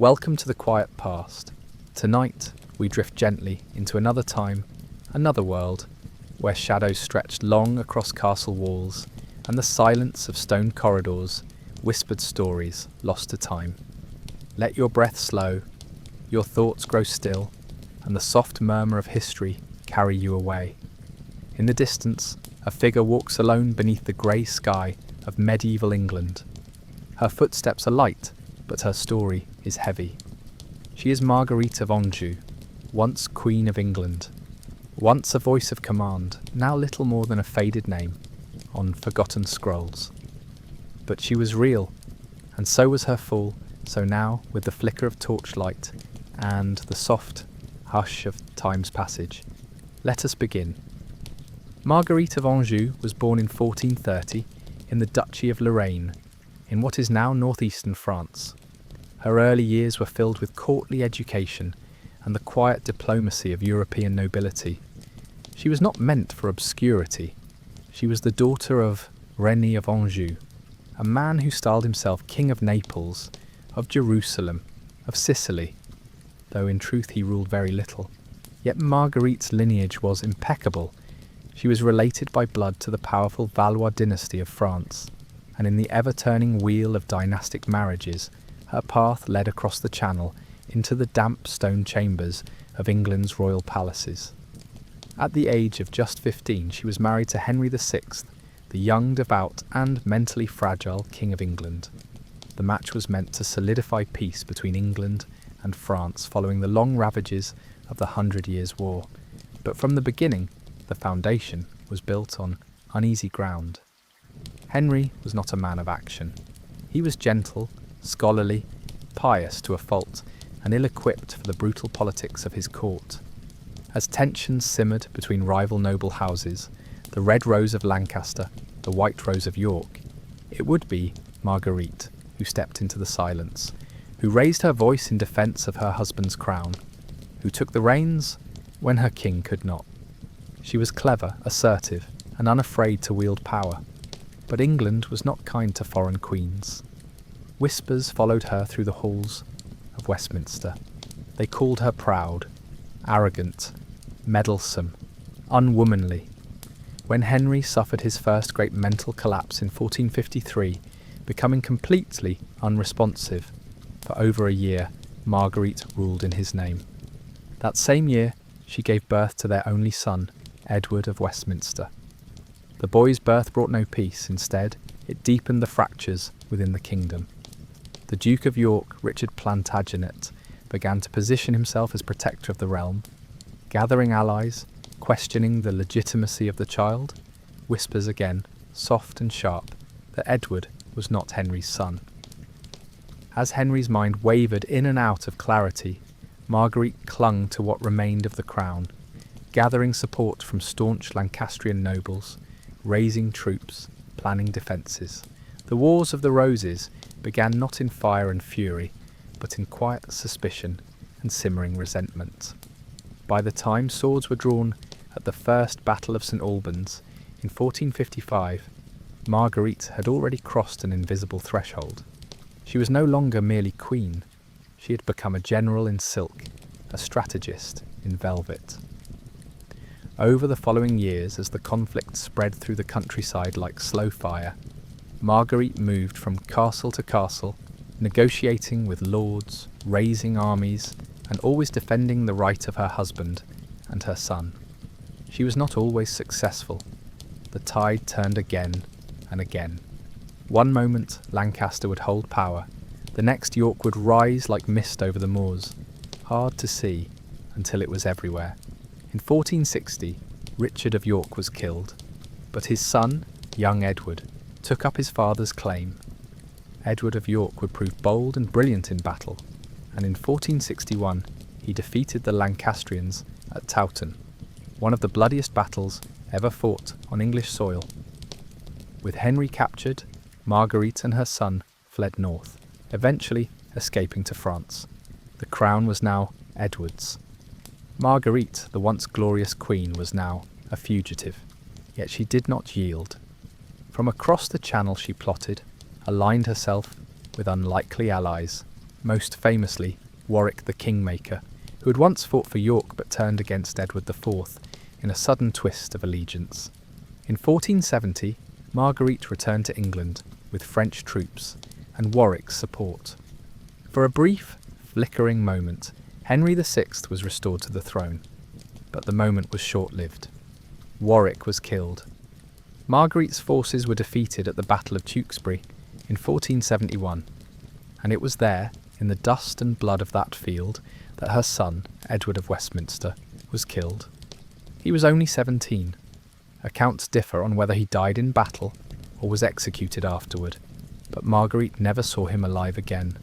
Welcome to the quiet past. Tonight, we drift gently into another time, another world, where shadows stretched long across castle walls, and the silence of stone corridors whispered stories lost to time. Let your breath slow, your thoughts grow still, and the soft murmur of history carry you away. In the distance, a figure walks alone beneath the grey sky of medieval England. Her footsteps are light, but her story is heavy. She is Marguerite of Anjou, once Queen of England. Once a voice of command, now little more than a faded name on forgotten scrolls. But she was real, and so was her fall, so now, with the flicker of torchlight and the soft hush of time's passage, let us begin. Marguerite of Anjou was born in 1430 in the Duchy of Lorraine, in what is now northeastern France. Her early years were filled with courtly education and the quiet diplomacy of European nobility. She was not meant for obscurity. She was the daughter of René of Anjou, a man who styled himself King of Naples, of Jerusalem, of Sicily, though in truth he ruled very little. Yet Marguerite's lineage was impeccable. She was related by blood to the powerful Valois dynasty of France, and in the ever-turning wheel of dynastic marriages, her path led across the Channel into the damp stone chambers of England's royal palaces. At the age of just 15, she was married to Henry VI, the young, devout, and mentally fragile King of England. The match was meant to solidify peace between England and France following the long ravages of the 100 Years' War, but from the beginning, the foundation was built on uneasy ground. Henry was not a man of action. He was gentle, scholarly, pious to a fault, and ill-equipped for the brutal politics of his court. As tensions simmered between rival noble houses, the Red Rose of Lancaster, the White Rose of York, it would be Marguerite who stepped into the silence, who raised her voice in defence of her husband's crown, who took the reins when her king could not. She was clever, assertive, and unafraid to wield power, but England was not kind to foreign queens. Whispers followed her through the halls of Westminster. They called her proud, arrogant, meddlesome, unwomanly. When Henry suffered his first great mental collapse in 1453, becoming completely unresponsive, for over a year, Marguerite ruled in his name. That same year, she gave birth to their only son, Edward of Westminster. The boy's birth brought no peace. Instead, it deepened the fractures within the kingdom. The Duke of York, Richard Plantagenet, began to position himself as protector of the realm, gathering allies, questioning the legitimacy of the child. Whispers again, soft and sharp, that Edward was not Henry's son. As Henry's mind wavered in and out of clarity, Marguerite clung to what remained of the crown, gathering support from staunch Lancastrian nobles, raising troops, planning defences. The Wars of the Roses began not in fire and fury, but in quiet suspicion and simmering resentment. By the time swords were drawn at the First Battle of St Albans in 1455, Marguerite had already crossed an invisible threshold. She was no longer merely queen. She had become a general in silk, a strategist in velvet. Over the following years, as the conflict spread through the countryside like slow fire, Marguerite moved from castle to castle, negotiating with lords, raising armies, and always defending the right of her husband and her son. She was not always successful. The tide turned again and again. One moment Lancaster would hold power, the next York would rise like mist over the moors, hard to see until it was everywhere. In 1460, Richard of York was killed, but his son, young Edward, took up his father's claim. Edward of York would prove bold and brilliant in battle, and in 1461 he defeated the Lancastrians at Towton, one of the bloodiest battles ever fought on English soil. With Henry captured, Marguerite and her son fled north, eventually escaping to France. The crown was now Edward's. Marguerite, the once glorious queen, was now a fugitive, yet she did not yield. From across the Channel she plotted, aligned herself with unlikely allies, most famously Warwick the Kingmaker, who had once fought for York but turned against Edward IV in a sudden twist of allegiance. In 1470, Marguerite returned to England with French troops and Warwick's support. For a brief, flickering moment, Henry VI was restored to the throne, but the moment was short-lived. Warwick was killed. Marguerite's forces were defeated at the Battle of Tewkesbury in 1471, and it was there, in the dust and blood of that field, that her son, Edward of Westminster, was killed. He was only 17. Accounts differ on whether he died in battle or was executed afterward, but Marguerite never saw him alive again.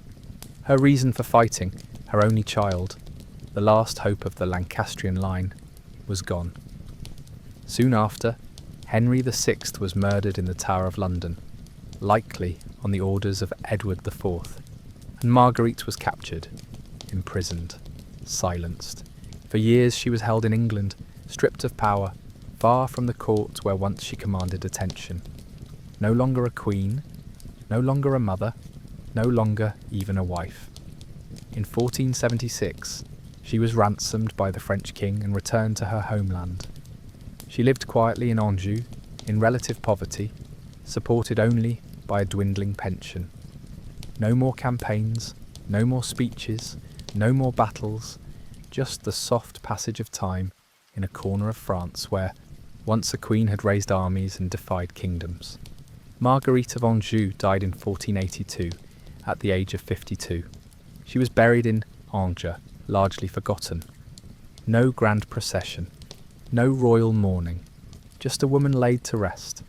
Her reason for fighting, her only child, the last hope of the Lancastrian line, was gone. Soon after, Henry VI was murdered in the Tower of London, likely on the orders of Edward IV, and Marguerite was captured, imprisoned, silenced. For years she was held in England, stripped of power, far from the court where once she commanded attention. No longer a queen, no longer a mother, no longer even a wife. In 1476, she was ransomed by the French king and returned to her homeland. She lived quietly in Anjou, in relative poverty, supported only by a dwindling pension. No more campaigns, no more speeches, no more battles, just the soft passage of time in a corner of France where once a queen had raised armies and defied kingdoms. Marguerite of Anjou died in 1482, at the age of 52. She was buried in Angers, largely forgotten. No grand procession, no royal mourning, just a woman laid to rest,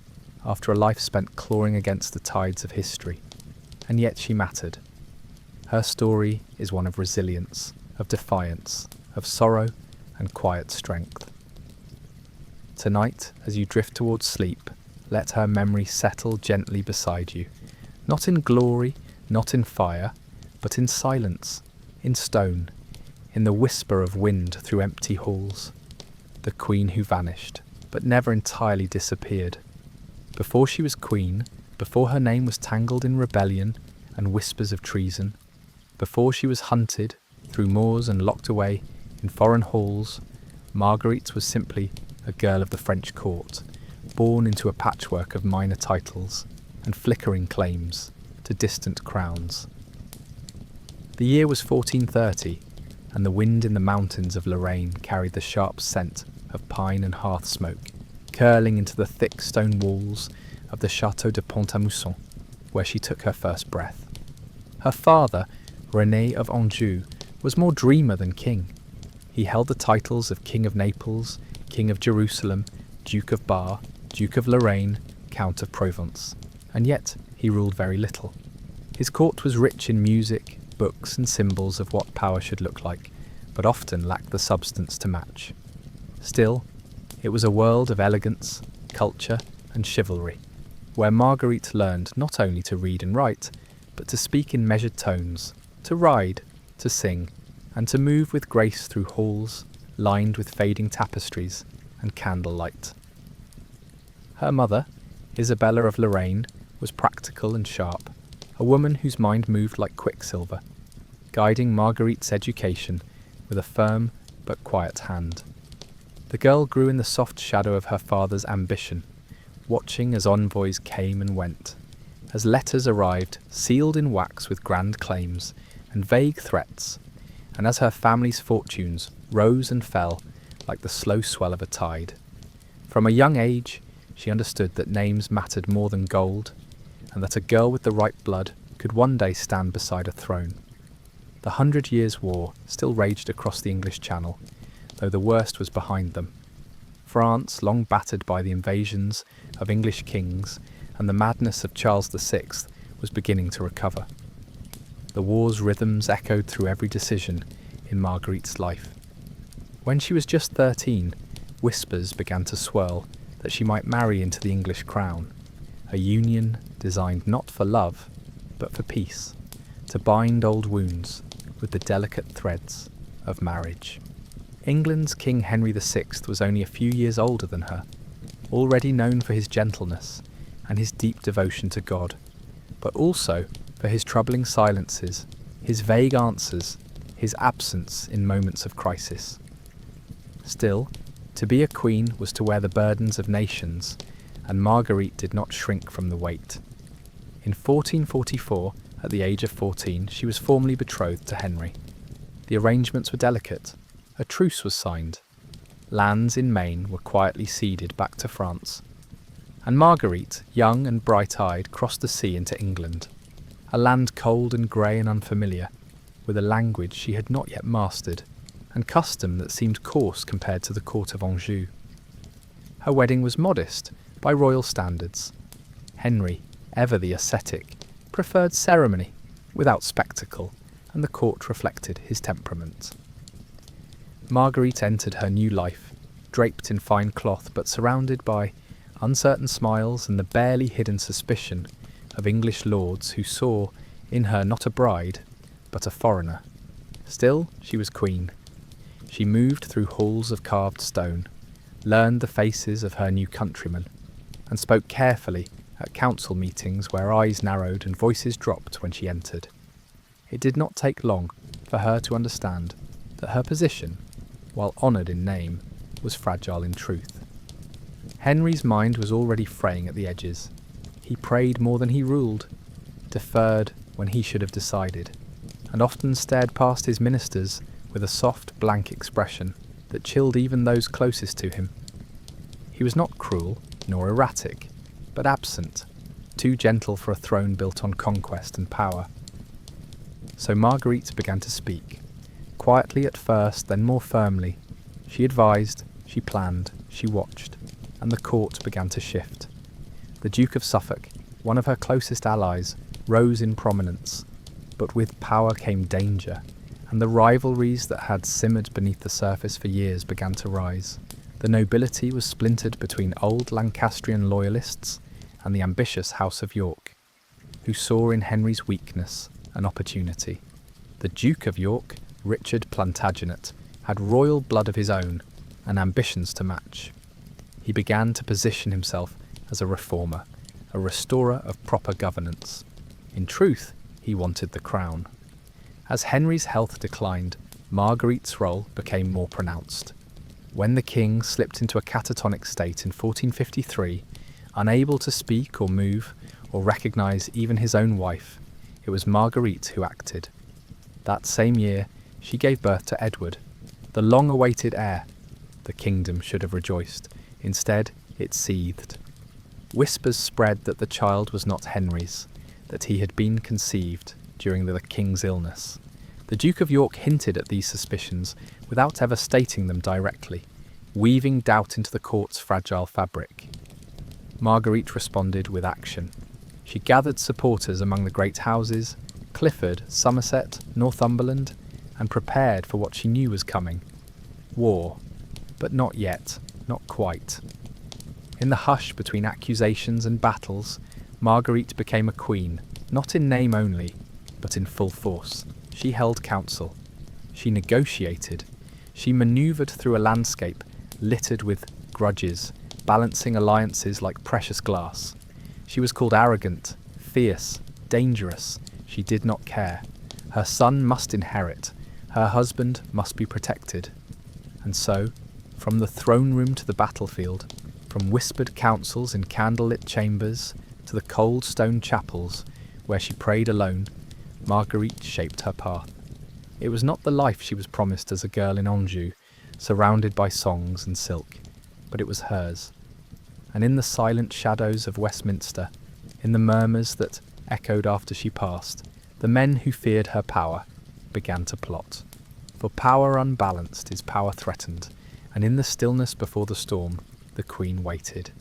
after a life spent clawing against the tides of history. And yet she mattered. Her story is one of resilience, of defiance, of sorrow and quiet strength. Tonight, as you drift towards sleep, let her memory settle gently beside you, not in glory, not in fire, but in silence, in stone, in the whisper of wind through empty halls. The queen who vanished, but never entirely disappeared. Before she was queen, before her name was tangled in rebellion and whispers of treason, before she was hunted through moors and locked away in foreign halls, Marguerite was simply a girl of the French court, born into a patchwork of minor titles and flickering claims to distant crowns. The year was 1430, and the wind in the mountains of Lorraine carried the sharp scent of pine and hearth smoke, curling into the thick stone walls of the Château de Pont-à-Mousson, where she took her first breath. Her father, René of Anjou, was more dreamer than king. He held the titles of King of Naples, King of Jerusalem, Duke of Bar, Duke of Lorraine, Count of Provence, and yet he ruled very little. His court was rich in music, books and symbols of what power should look like, but often lacked the substance to match. Still, it was a world of elegance, culture and chivalry, where Marguerite learned not only to read and write, but to speak in measured tones, to ride, to sing, and to move with grace through halls lined with fading tapestries and candlelight. Her mother, Isabella of Lorraine, was practical and sharp, a woman whose mind moved like quicksilver, guiding Marguerite's education with a firm but quiet hand. The girl grew in the soft shadow of her father's ambition, watching as envoys came and went, as letters arrived sealed in wax with grand claims and vague threats, and as her family's fortunes rose and fell like the slow swell of a tide. From a young age, she understood that names mattered more than gold, and that a girl with the right blood could one day stand beside a throne. The 100 Years' War still raged across the English Channel, though the worst was behind them. France, long battered by the invasions of English kings and the madness of Charles VI, was beginning to recover. The war's rhythms echoed through every decision in Marguerite's life. When she was just 13, whispers began to swirl that she might marry into the English crown, a union designed not for love, but for peace, to bind old wounds with the delicate threads of marriage. England's King Henry VI was only a few years older than her, already known for his gentleness and his deep devotion to God, but also for his troubling silences, his vague answers, his absence in moments of crisis. Still, to be a queen was to wear the burdens of nations, and Marguerite did not shrink from the weight. In 1444, at the age of 14, she was formally betrothed to Henry. The arrangements were delicate. A truce was signed. Lands in Maine were quietly ceded back to France. And Marguerite, young and bright-eyed, crossed the sea into England, a land cold and grey and unfamiliar, with a language she had not yet mastered, and custom that seemed coarse compared to the court of Anjou. Her wedding was modest, by royal standards. Henry, ever the ascetic, preferred ceremony, without spectacle, and the court reflected his temperament. Marguerite entered her new life, draped in fine cloth but surrounded by uncertain smiles and the barely hidden suspicion of English lords who saw in her not a bride, but a foreigner. Still, she was queen. She moved through halls of carved stone, learned the faces of her new countrymen, and spoke carefully at council meetings where eyes narrowed and voices dropped when she entered. It did not take long for her to understand that her position, while honoured in name, was fragile in truth. Henry's mind was already fraying at the edges. He prayed more than he ruled, deferred when he should have decided, and often stared past his ministers with a soft, blank expression that chilled even those closest to him. He was not cruel, nor erratic, but absent, too gentle for a throne built on conquest and power. So Marguerite began to speak, quietly at first, then more firmly. She advised, she planned, she watched, and the court began to shift. The Duke of Suffolk, one of her closest allies, rose in prominence, but with power came danger, and the rivalries that had simmered beneath the surface for years began to rise. The nobility was splintered between old Lancastrian loyalists and the ambitious House of York, who saw in Henry's weakness an opportunity. The Duke of York, Richard Plantagenet, had royal blood of his own and ambitions to match. He began to position himself as a reformer, a restorer of proper governance. In truth, he wanted the crown. As Henry's health declined, Marguerite's role became more pronounced. When the king slipped into a catatonic state in 1453, unable to speak or move or recognise even his own wife, it was Marguerite who acted. That same year, she gave birth to Edward, the long-awaited heir. The kingdom should have rejoiced. Instead, it seethed. Whispers spread that the child was not Henry's, that he had been conceived during the king's illness. The Duke of York hinted at these suspicions without ever stating them directly, weaving doubt into the court's fragile fabric. Marguerite responded with action. She gathered supporters among the great houses, Clifford, Somerset, Northumberland, and prepared for what she knew was coming. War. But not yet, not quite. In the hush between accusations and battles, Marguerite became a queen, not in name only, but in full force. She held council. She negotiated. She manoeuvred through a landscape littered with grudges, balancing alliances like precious glass. She was called arrogant, fierce, dangerous. She did not care. Her son must inherit. Her husband must be protected. And so, from the throne room to the battlefield, from whispered councils in candlelit chambers to the cold stone chapels where she prayed alone, Marguerite shaped her path. It was not the life she was promised as a girl in Anjou, surrounded by songs and silk, but it was hers. And in the silent shadows of Westminster, in the murmurs that echoed after she passed, the men who feared her power began to plot. For power unbalanced is power threatened, and in the stillness before the storm, the Queen waited.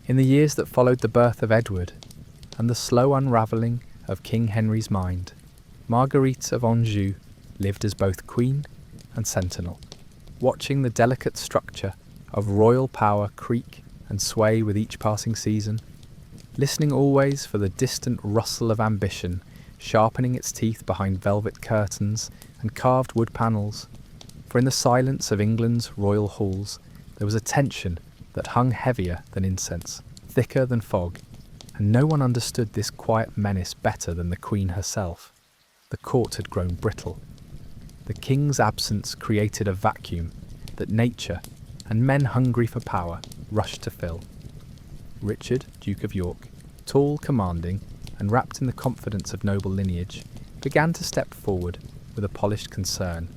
In the years that followed the birth of Edward, and the slow unravelling of King Henry's mind, Marguerite of Anjou lived as both queen and sentinel, watching the delicate structure of royal power creak and sway with each passing season, listening always for the distant rustle of ambition sharpening its teeth behind velvet curtains and carved wood panels. For in the silence of England's royal halls there was a tension that hung heavier than incense, thicker than fog, and no one understood this quiet menace better than the Queen herself. the court had grown brittle. The king's absence created a vacuum that nature and men hungry for power rushed to fill. Richard, Duke of York, tall, commanding, and wrapped in the confidence of noble lineage, began to step forward with a polished concern,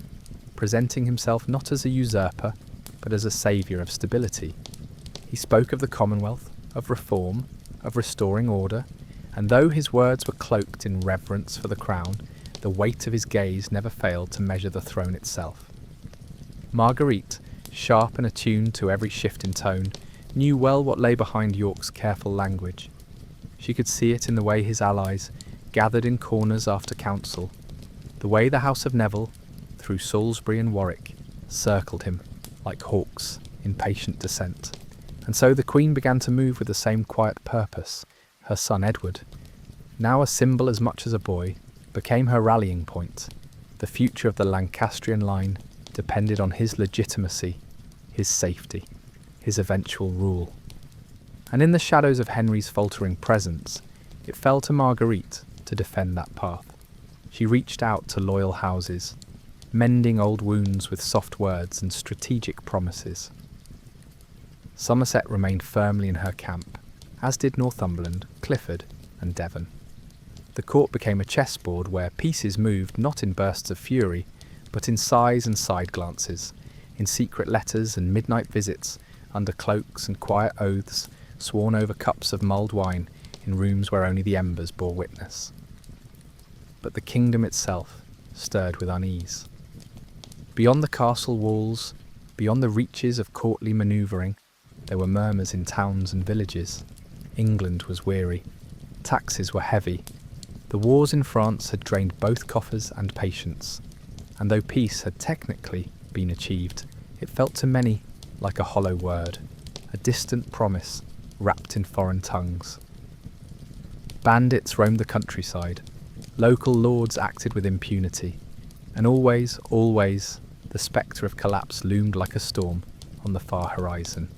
presenting himself not as a usurper, but as a saviour of stability. He spoke of the Commonwealth, of reform, of restoring order, and though his words were cloaked in reverence for the crown, the weight of his gaze never failed to measure the throne itself. Marguerite, sharp and attuned to every shift in tone, knew well what lay behind York's careful language. She could see it in the way his allies gathered in corners after council, the way the House of Neville, through Salisbury and Warwick, circled him like hawks in patient descent. And so the Queen began to move with the same quiet purpose. Her son Edward, now a symbol as much as a boy, became her rallying point. The future of the Lancastrian line depended on his legitimacy, his safety, his eventual rule. And in the shadows of Henry's faltering presence, it fell to Marguerite to defend that path. She reached out to loyal houses, mending old wounds with soft words and strategic promises. Somerset remained firmly in her camp, as did Northumberland, Clifford, and Devon. The court became a chessboard where pieces moved not in bursts of fury, but in sighs and side glances, in secret letters and midnight visits, under cloaks and quiet oaths, sworn over cups of mulled wine in rooms where only the embers bore witness. But the kingdom itself stirred with unease. Beyond the castle walls, beyond the reaches of courtly manoeuvring, there were murmurs in towns and villages. England was weary. Taxes were heavy. The wars in France had drained both coffers and patience, and though peace had technically been achieved, it felt to many like a hollow word, a distant promise wrapped in foreign tongues. Bandits roamed the countryside, local lords acted with impunity, and always, the spectre of collapse loomed like a storm on the far horizon.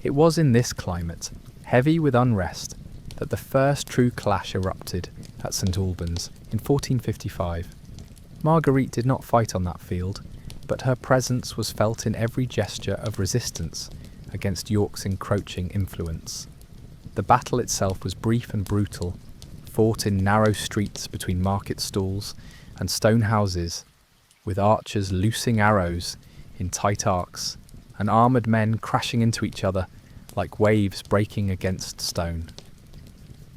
It was in this climate, heavy with unrest, that the first true clash erupted at St Albans in 1455. Marguerite did not fight on that field, but her presence was felt in every gesture of resistance against York's encroaching influence. The battle itself was brief and brutal, fought in narrow streets between market stalls and stone houses, with archers loosing arrows in tight arcs, and armoured men crashing into each other like waves breaking against stone.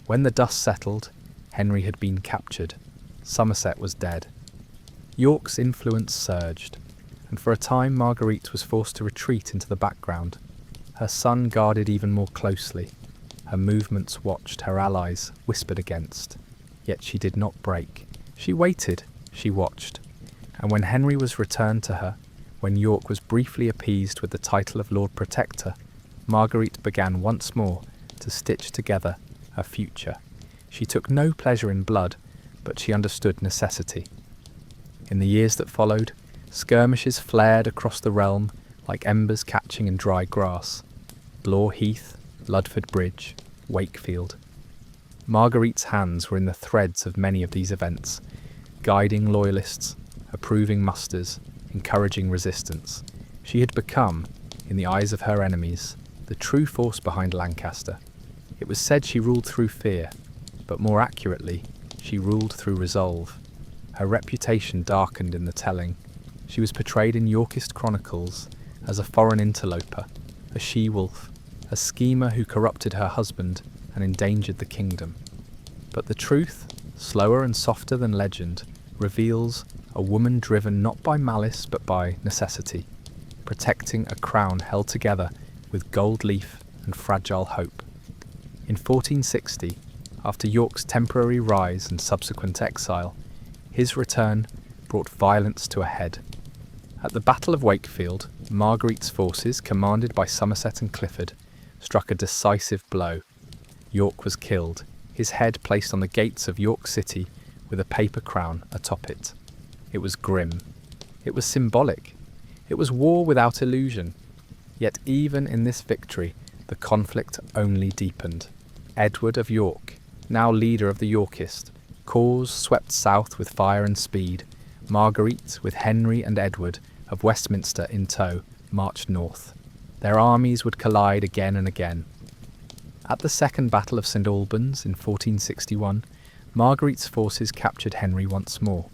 When the dust settled, Henry had been captured. Somerset was dead. York's influence surged, and for a time Marguerite was forced to retreat into the background. Her son guarded even more closely. Her movements watched, her allies whispered against. Yet she did not break. She waited, she watched. And when Henry was returned to her, when York was briefly appeased with the title of Lord Protector, Marguerite began once more to stitch together her future. She took no pleasure in blood, but she understood necessity. In the years that followed, skirmishes flared across the realm like embers catching in dry grass. Blore Heath, Ludford Bridge, Wakefield. Marguerite's hands were in the threads of many of these events, guiding loyalists, approving musters, encouraging resistance. She had become, in the eyes of her enemies, the true force behind Lancaster. It was said she ruled through fear, but more accurately, she ruled through resolve. Her reputation darkened in the telling. She was portrayed in Yorkist chronicles as a foreign interloper, a she-wolf, a schemer who corrupted her husband and endangered the kingdom. But the truth, slower and softer than legend, reveals a woman driven not by malice but by necessity, protecting a crown held together with gold leaf and fragile hope. In 1460, after York's temporary rise and subsequent exile, his return brought violence to a head. At the Battle of Wakefield, Marguerite's forces, commanded by Somerset and Clifford, struck a decisive blow. York was killed, his head placed on the gates of York City with a paper crown atop it. It was grim. It was symbolic. It was war without illusion. Yet even in this victory, the conflict only deepened. Edward of York, now leader of the Yorkists, corps swept south with fire and speed. Marguerite, with Henry and Edward of Westminster in tow, marched north. Their armies would collide again and again. At the Second Battle of St Albans in 1461, Marguerite's forces captured Henry once more,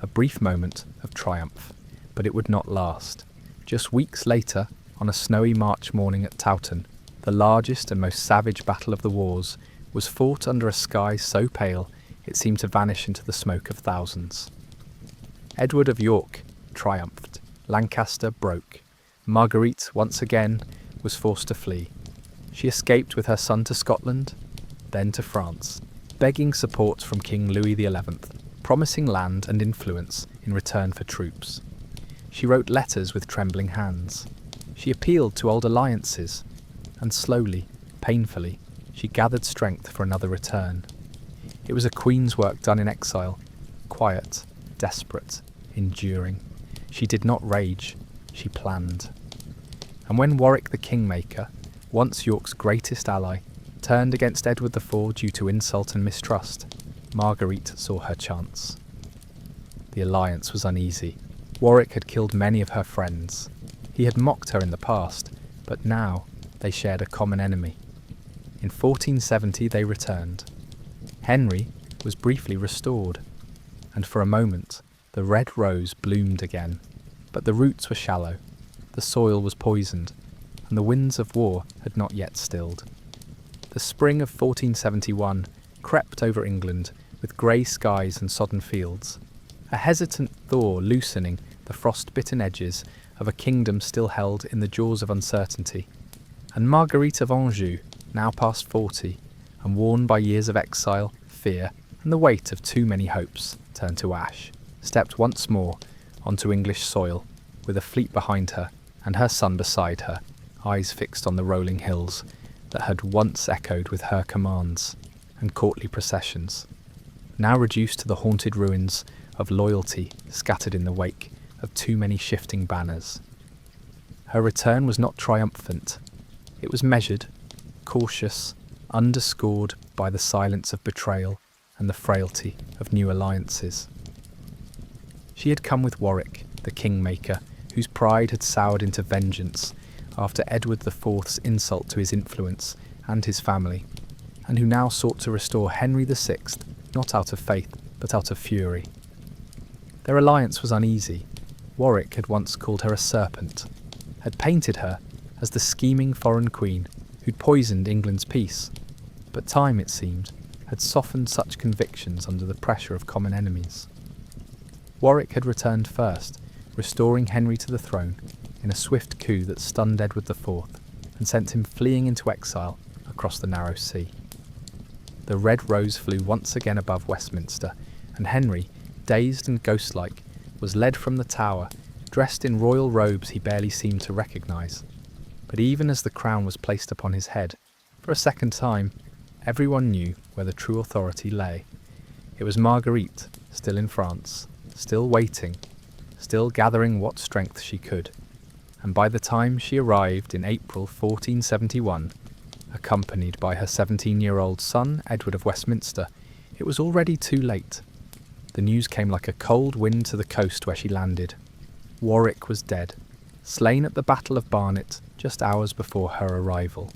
a brief moment of triumph, but it would not last. Just weeks later, on a snowy March morning at Towton, the largest and most savage battle of the wars was fought under a sky so pale it seemed to vanish into the smoke of thousands. Edward of York triumphed. Lancaster broke. Marguerite, once again, was forced to flee. She escaped with her son to Scotland, then to France, begging support from King Louis XI, promising land and influence in return for troops. She wrote letters with trembling hands. She appealed to old alliances, and slowly, painfully, she gathered strength for another return. It was a queen's work done in exile, quiet, desperate, enduring. She did not rage, she planned. And when Warwick the Kingmaker, once York's greatest ally, turned against Edward IV due to insult and mistrust, Marguerite saw her chance. The alliance was uneasy. Warwick had killed many of her friends. He had mocked her in the past, but now they shared a common enemy. In 1470 they returned. Henry was briefly restored, and for a moment the red rose bloomed again. But the roots were shallow, the soil was poisoned, and the winds of war had not yet stilled. The spring of 1471 crept over England with grey skies and sodden fields, a hesitant thaw loosening the frost-bitten edges of a kingdom still held in the jaws of uncertainty. And Marguerite of Anjou, now past 40, and worn by years of exile, fear, and the weight of too many hopes turned to ash, stepped once more onto English soil, with a fleet behind her and her son beside her, eyes fixed on the rolling hills that had once echoed with her commands and courtly processions, now reduced to the haunted ruins of loyalty scattered in the wake of too many shifting banners. Her return was not triumphant. It was measured, cautious, underscored by the silence of betrayal and the frailty of new alliances. She had come with Warwick, the Kingmaker, whose pride had soured into vengeance after Edward IV's insult to his influence and his family, and who now sought to restore Henry VI, not out of faith, but out of fury. Their alliance was uneasy. Warwick had once called her a serpent, had painted her as the scheming foreign queen who'd poisoned England's peace, but time, it seemed, had softened such convictions under the pressure of common enemies. Warwick had returned first, restoring Henry to the throne in a swift coup that stunned Edward IV and sent him fleeing into exile across the narrow sea. The red rose flew once again above Westminster, and Henry, dazed and ghost-like, was led from the tower, dressed in royal robes he barely seemed to recognise. But even as the crown was placed upon his head, for a second time, everyone knew where the true authority lay. It was Marguerite, still in France, still waiting, still gathering what strength she could. And by the time she arrived in April 1471, accompanied by her 17-year-old son, Edward of Westminster, it was already too late. The news came like a cold wind to the coast where she landed. Warwick was dead, slain at the Battle of Barnet just hours before her arrival.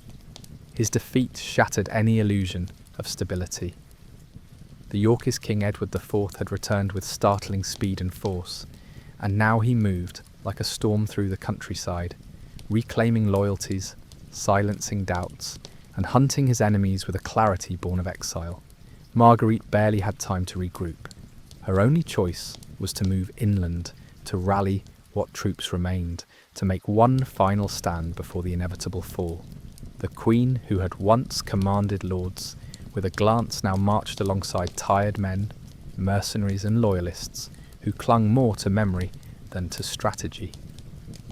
His defeat shattered any illusion of stability. The Yorkist King Edward IV had returned with startling speed and force, and now he moved like a storm through the countryside, reclaiming loyalties, silencing doubts, and hunting his enemies with a clarity born of exile. Marguerite barely had time to regroup. Her only choice was to move inland, to rally what troops remained, to make one final stand before the inevitable fall. The Queen, who had once commanded lords, with a glance now marched alongside tired men, mercenaries and loyalists, who clung more to memory than to strategy.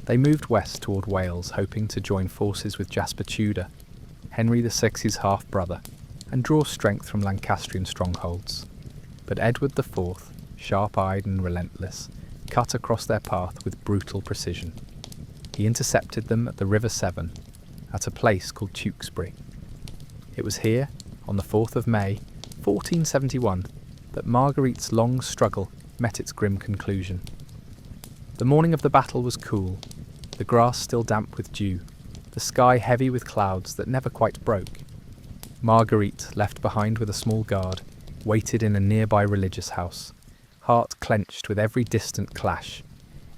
They moved west toward Wales, hoping to join forces with Jasper Tudor, Henry VI's half-brother, and draw strength from Lancastrian strongholds. But Edward IV, sharp-eyed and relentless, cut across their path with brutal precision. He intercepted them at the River Severn, at a place called Tewkesbury. It was here, on the 4th of May, 1471, that Marguerite's long struggle met its grim conclusion. The morning of the battle was cool, the grass still damp with dew, the sky heavy with clouds that never quite broke. Marguerite, left behind with a small guard, waited in a nearby religious house, heart clenched with every distant clash,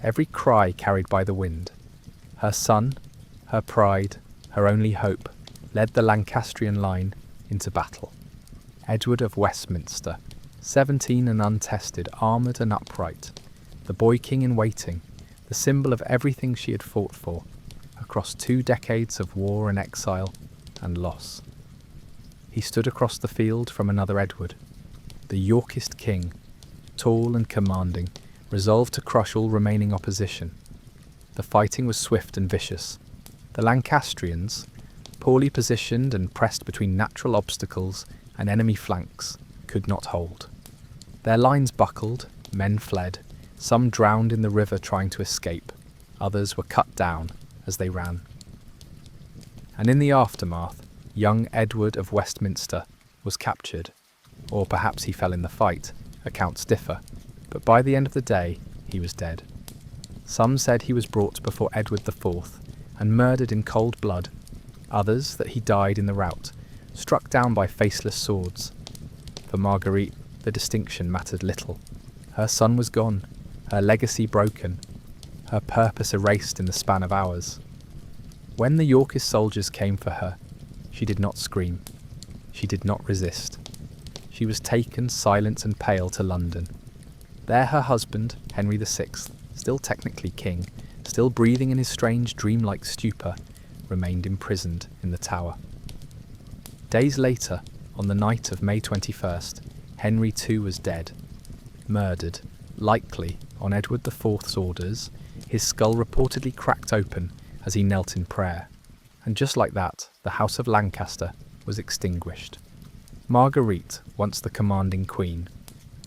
every cry carried by the wind. Her son, her pride, her only hope, led the Lancastrian line into battle. Edward of Westminster, 17 and untested, armoured and upright, the boy king in waiting, the symbol of everything she had fought for, across 2 decades of war and exile and loss. He stood across the field from another Edward, the Yorkist king, tall and commanding, resolved to crush all remaining opposition. The fighting was swift and vicious. The Lancastrians, poorly positioned and pressed between natural obstacles and enemy flanks, could not hold. Their lines buckled, men fled, some drowned in the river trying to escape, others were cut down as they ran. And in the aftermath, young Edward of Westminster was captured, or perhaps he fell in the fight, accounts differ, but by the end of the day he was dead. Some said he was brought before Edward IV and murdered in cold blood, others that he died in the rout, struck down by faceless swords. For Marguerite, the distinction mattered little. Her son was gone, her legacy broken, her purpose erased in the span of hours. When the Yorkist soldiers came for her, she did not scream. She did not resist. She was taken, silent and pale, to London. There her husband, Henry VI, still technically king, still breathing in his strange dreamlike stupor, remained imprisoned in the Tower. Days later, on the night of May 21st, Henry too was dead, murdered, likely on Edward IV's orders, his skull reportedly cracked open as he knelt in prayer, and just like that, the House of Lancaster was extinguished. Marguerite, once the commanding queen,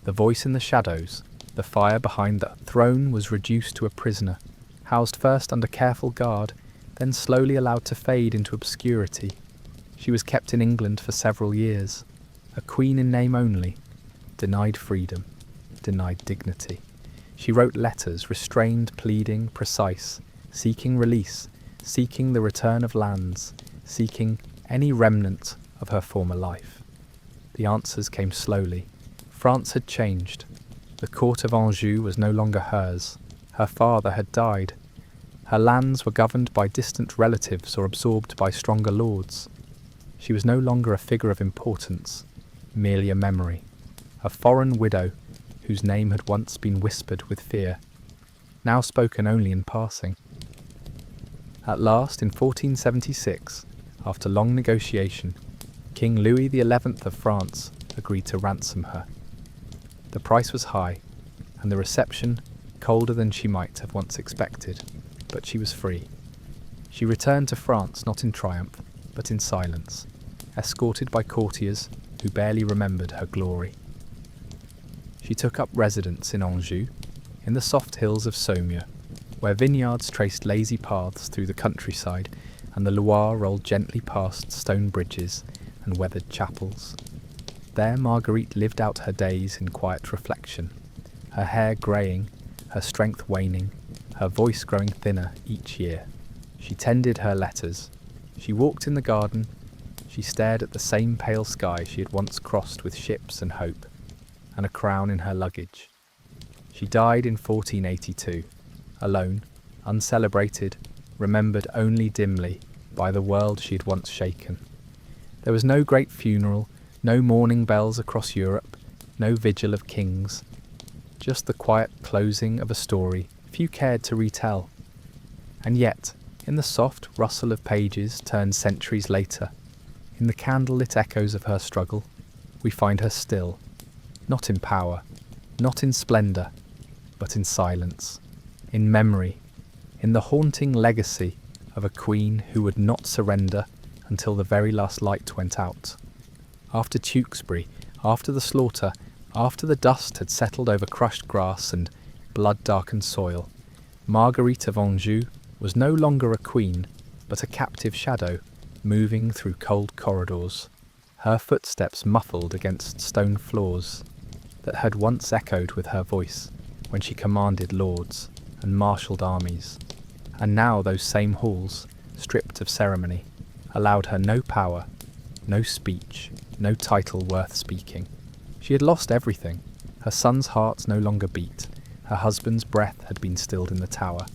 the voice in the shadows, the fire behind the throne, was reduced to a prisoner, housed first under careful guard, then slowly allowed to fade into obscurity. She was kept in England for several years, a queen in name only, denied freedom, denied dignity. She wrote letters, restrained, pleading, precise, seeking release, seeking the return of lands, seeking any remnant of her former life. The answers came slowly. France had changed. The court of Anjou was no longer hers. Her father had died. Her lands were governed by distant relatives or absorbed by stronger lords. She was no longer a figure of importance, merely a memory, a foreign widow whose name had once been whispered with fear, now spoken only in passing. At last, in 1476, after long negotiation, King Louis XI of France agreed to ransom her. The price was high, and the reception colder than she might have once expected, but she was free. She returned to France not in triumph, but in silence, escorted by courtiers who barely remembered her glory. She took up residence in Anjou, in the soft hills of Saumur, where vineyards traced lazy paths through the countryside and the Loire rolled gently past stone bridges and weathered chapels. There Marguerite lived out her days in quiet reflection, her hair greying, her strength waning, her voice growing thinner each year. She tended her letters. She walked in the garden. She stared at the same pale sky she had once crossed with ships and hope, and a crown in her luggage. She died in 1482, alone, uncelebrated, remembered only dimly by the world she had once shaken. There was no great funeral, no mourning bells across Europe, no vigil of kings, just the quiet closing of a story few cared to retell. And yet, in the soft rustle of pages turned centuries later, in the candlelit echoes of her struggle, we find her still, not in power, not in splendour, but in silence, in memory, in the haunting legacy of a queen who would not surrender until the very last light went out. After Tewkesbury, after the slaughter, after the dust had settled over crushed grass and blood-darkened soil, Marguerite of Anjou was no longer a queen, but a captive shadow, moving through cold corridors, her footsteps muffled against stone floors. that had once echoed with her voice when she commanded lords and marshalled armies, and now those same halls, stripped of ceremony, allowed her no power, no speech, no title worth speaking. She had lost everything. Her son's heart no longer beat, her husband's breath had been stilled in the tower,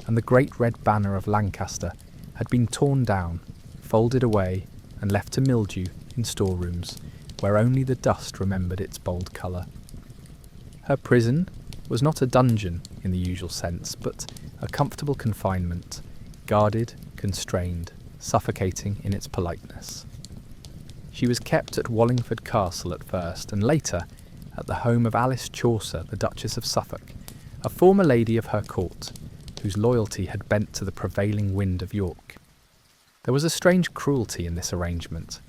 and the great red banner of Lancaster had been torn down, folded away, and left to mildew in storerooms, where only the dust remembered its bold colour. Her prison was not a dungeon in the usual sense, but a comfortable confinement, guarded, constrained, suffocating in its politeness. She was kept at Wallingford Castle at first, and later at the home of Alice Chaucer, the Duchess of Suffolk, a former lady of her court, whose loyalty had bent to the prevailing wind of York. There was a strange cruelty in this arrangement,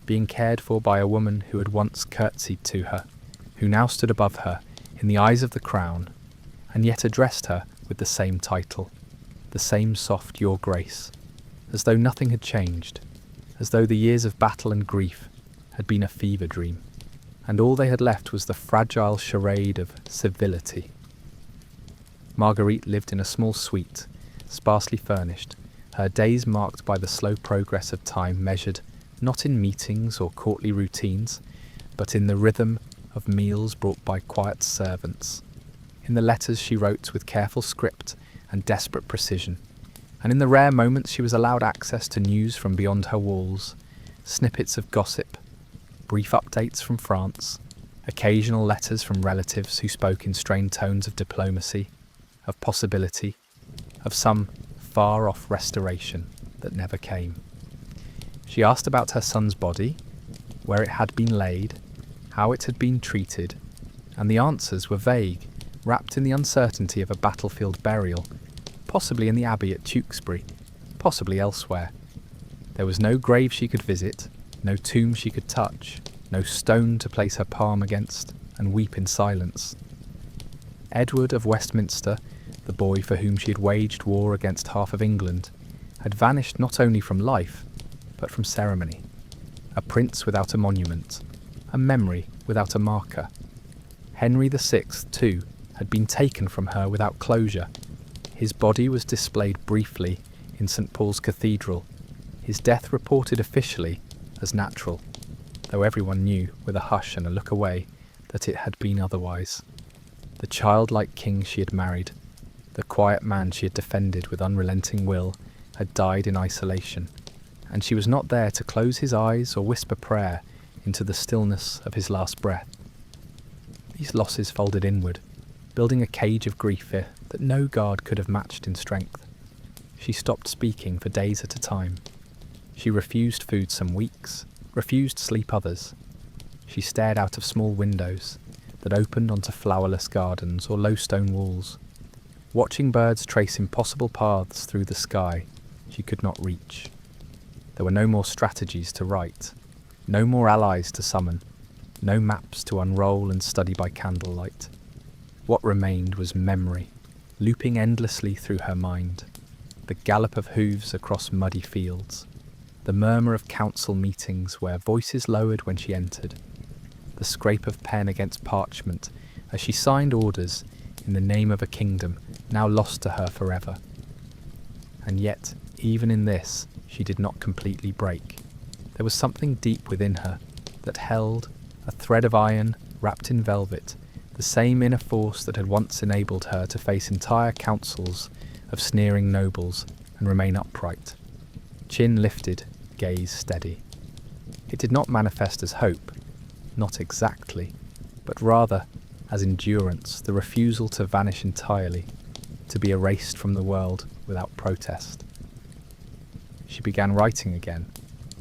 being cared for by a woman who had once curtsied to her, who now stood above her in the eyes of the crown, and yet addressed her with the same title, the same soft Your Grace, as though nothing had changed, as though the years of battle and grief had been a fever dream, and all they had left was the fragile charade of civility. Marguerite lived in a small suite, sparsely furnished, her days marked by the slow progress of time measured not in meetings or courtly routines, but in the rhythm of meals brought by quiet servants, in the letters she wrote with careful script and desperate precision, and in the rare moments she was allowed access to news from beyond her walls, snippets of gossip, brief updates from France, occasional letters from relatives who spoke in strained tones of diplomacy, of possibility, of some far-off restoration that never came. She asked about her son's body, where it had been laid, how it had been treated, and the answers were vague, wrapped in the uncertainty of a battlefield burial, possibly in the abbey at Tewkesbury, possibly elsewhere. There was no grave she could visit, no tomb she could touch, no stone to place her palm against and weep in silence. Edward of Westminster, the boy for whom she had waged war against half of England, had vanished not only from life, but from ceremony. A prince without a monument, a memory without a marker. Henry VI, too, had been taken from her without closure. His body was displayed briefly in St. Paul's Cathedral, his death reported officially as natural, though everyone knew, with a hush and a look away, that it had been otherwise. The childlike king she had married, the quiet man she had defended with unrelenting will, had died in isolation, and she was not there to close his eyes or whisper prayer into the stillness of his last breath. These losses folded inward, building a cage of grief here that no guard could have matched in strength. She stopped speaking for days at a time. She refused food some weeks, refused sleep others. She stared out of small windows that opened onto flowerless gardens or low stone walls, watching birds trace impossible paths through the sky she could not reach. There were no more strategies to write, no more allies to summon, no maps to unroll and study by candlelight. What remained was memory, looping endlessly through her mind, the gallop of hooves across muddy fields, the murmur of council meetings where voices lowered when she entered, the scrape of pen against parchment as she signed orders in the name of a kingdom now lost to her forever. And yet, even in this, she did not completely break. There was something deep within her that held, a thread of iron wrapped in velvet, the same inner force that had once enabled her to face entire councils of sneering nobles and remain upright. Chin lifted, gaze steady. It did not manifest as hope, not exactly, but rather as endurance, the refusal to vanish entirely, to be erased from the world without protest. She began writing again,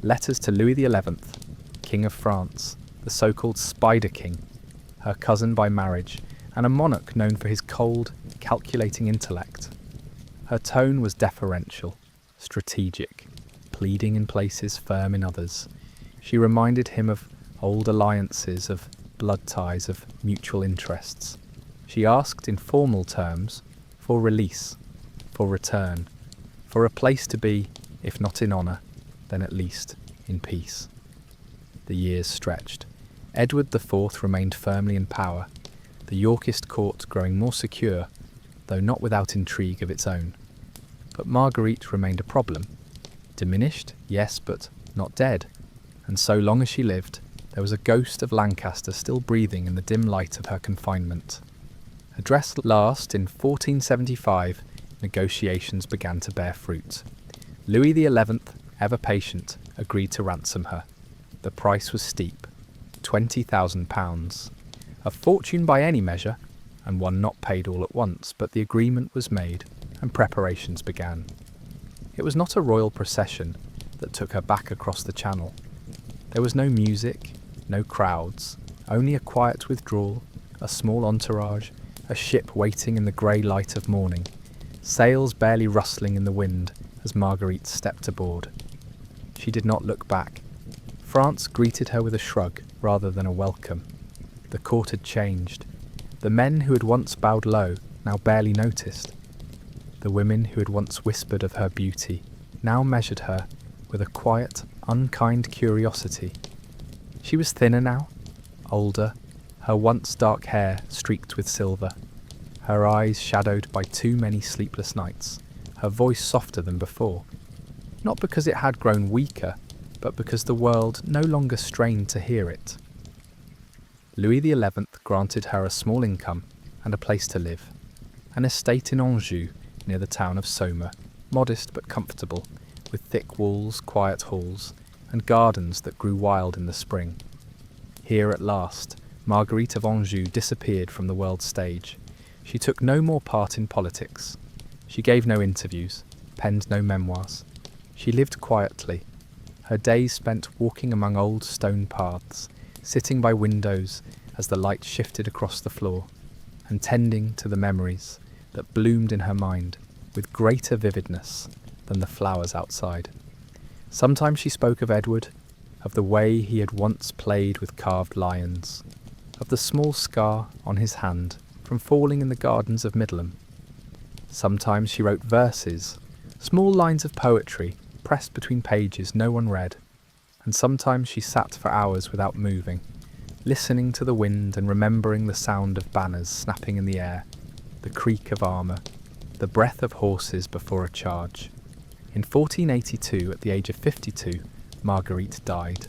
letters to Louis XI, King of France, the so-called Spider King, her cousin by marriage, and a monarch known for his cold, calculating intellect. Her tone was deferential, strategic, pleading in places, firm in others. She reminded him of old alliances, of blood ties, of mutual interests. She asked in formal terms for release, for return, for a place to be, if not in honour, then at least in peace. The years stretched. Edward IV remained firmly in power, the Yorkist court growing more secure, though not without intrigue of its own. But Marguerite remained a problem. Diminished, yes, but not dead, and so long as she lived, there was a ghost of Lancaster still breathing in the dim light of her confinement. Addressed last in 1475, negotiations began to bear fruit. Louis XI, ever patient, agreed to ransom her. The price was steep, £20,000. A fortune by any measure, and one not paid all at once, but the agreement was made, and preparations began. It was not a royal procession that took her back across the Channel. There was no music, no crowds, only a quiet withdrawal, a small entourage, a ship waiting in the grey light of morning, sails barely rustling in the wind as Marguerite stepped aboard. She did not look back. France greeted her with a shrug rather than a welcome. The court had changed. The men who had once bowed low now barely noticed. The women who had once whispered of her beauty now measured her with a quiet, unkind curiosity. She was thinner now, older, her once dark hair streaked with silver, her eyes shadowed by too many sleepless nights, her voice softer than before. Not because it had grown weaker, but because the world no longer strained to hear it. Louis XI granted her a small income and a place to live, an estate in Anjou near the town of Saumur, modest but comfortable, with thick walls, quiet halls, and gardens that grew wild in the spring. Here at last, Marguerite of Anjou disappeared from the world stage. She took no more part in politics. She gave no interviews, penned no memoirs. She lived quietly, her days spent walking among old stone paths, sitting by windows as the light shifted across the floor, and tending to the memories that bloomed in her mind with greater vividness than the flowers outside. Sometimes she spoke of Edward, of the way he had once played with carved lions, of the small scar on his hand from falling in the gardens of Midlam. Sometimes she wrote verses, small lines of poetry pressed between pages no one read, and sometimes she sat for hours without moving, listening to the wind and remembering the sound of banners snapping in the air, the creak of armour, the breath of horses before a charge. In 1482, at the age of 52, Marguerite died.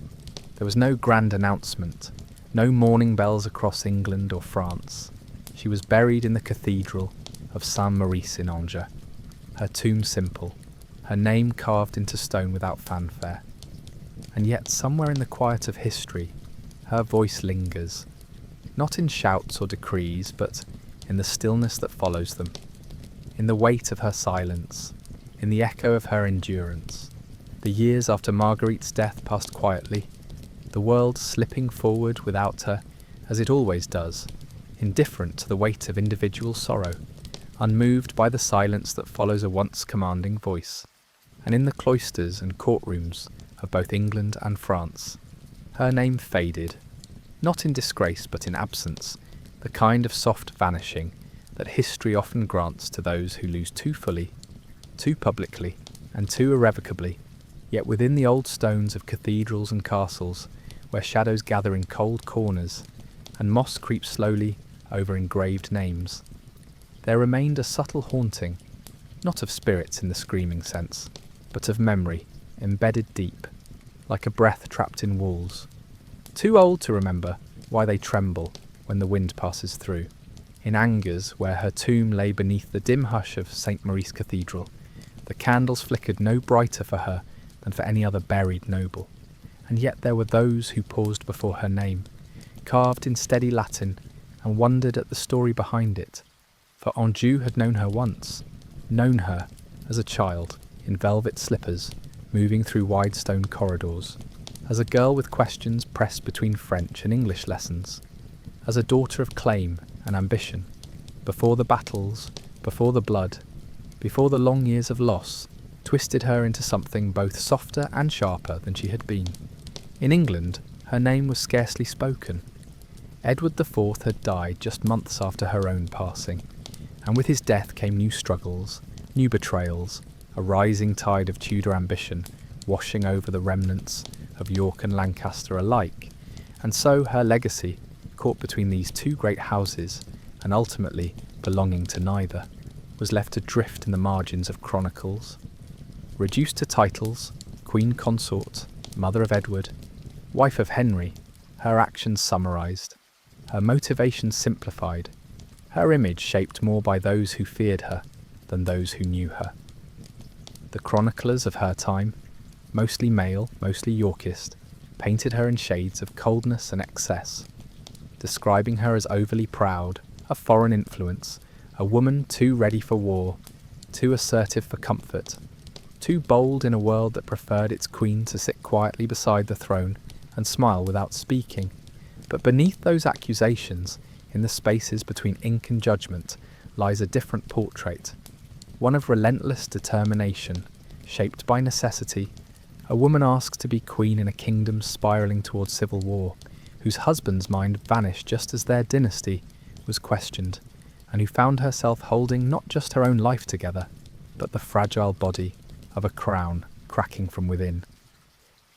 There was no grand announcement, no mourning bells across England or France. She was buried in the cathedral of Saint-Maurice in Angers, her tomb simple, her name carved into stone without fanfare. And yet somewhere in the quiet of history, her voice lingers, not in shouts or decrees, but in the stillness that follows them, in the weight of her silence, in the echo of her endurance. The years after Marguerite's death passed quietly, the world slipping forward without her, as it always does, indifferent to the weight of individual sorrow, unmoved by the silence that follows a once commanding voice. And in the cloisters and courtrooms of both England and France, her name faded, not in disgrace but in absence, the kind of soft vanishing that history often grants to those who lose too fully, too publicly, and too irrevocably, yet within the old stones of cathedrals and castles, where shadows gather in cold corners, and moss creeps slowly over engraved names, there remained a subtle haunting, not of spirits in the screaming sense, but of memory, embedded deep, like a breath trapped in walls, too old to remember why they tremble when the wind passes through. In Angers, where her tomb lay beneath the dim hush of St. Maurice Cathedral, the candles flickered no brighter for her than for any other buried noble, and yet there were those who paused before her name, carved in steady Latin, and wondered at the story behind it, for Anjou had known her once, known her as a child, in velvet slippers, moving through wide stone corridors, as a girl with questions pressed between French and English lessons, as a daughter of claim and ambition, before the battles, before the blood, before the long years of loss, twisted her into something both softer and sharper than she had been. In England, her name was scarcely spoken. Edward IV had died just months after her own passing, and with his death came new struggles, new betrayals, a rising tide of Tudor ambition washing over the remnants of York and Lancaster alike, And so her legacy, caught between these two great houses and ultimately belonging to neither, was left adrift in the margins of chronicles. Reduced to titles, Queen Consort, Mother of Edward, Wife of Henry, her actions summarised, her motivations simplified, her image shaped more by those who feared her than those who knew her. The chroniclers of her time, mostly male, mostly Yorkist, painted her in shades of coldness and excess, describing her as overly proud, a foreign influence, a woman too ready for war, too assertive for comfort, too bold in a world that preferred its queen to sit quietly beside the throne and smile without speaking. But beneath those accusations, in the spaces between ink and judgment, lies a different portrait, one of relentless determination, shaped by necessity, a woman asked to be queen in a kingdom spiralling towards civil war, whose husband's mind vanished just as their dynasty was questioned, and who found herself holding not just her own life together, but the fragile body of a crown cracking from within.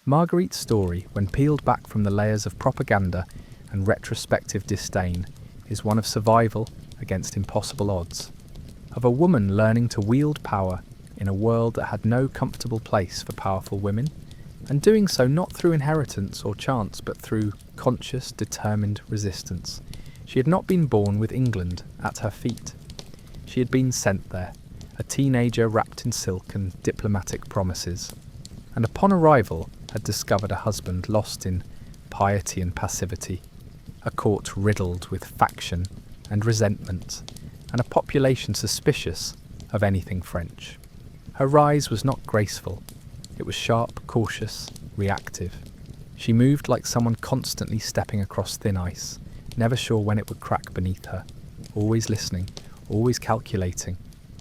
Marguerite's story, when peeled back from the layers of propaganda and retrospective disdain, is one of survival against impossible odds, of a woman learning to wield power in a world that had no comfortable place for powerful women, and doing so not through inheritance or chance, but through conscious, determined resistance. She had not been born with England at her feet. She had been sent there, a teenager wrapped in silk and diplomatic promises, and upon arrival had discovered a husband lost in piety and passivity, a court riddled with faction and resentment, and a population suspicious of anything French. Her rise was not graceful. It was sharp, cautious, reactive. She moved like someone constantly stepping across thin ice, never sure when it would crack beneath her, always listening, always calculating,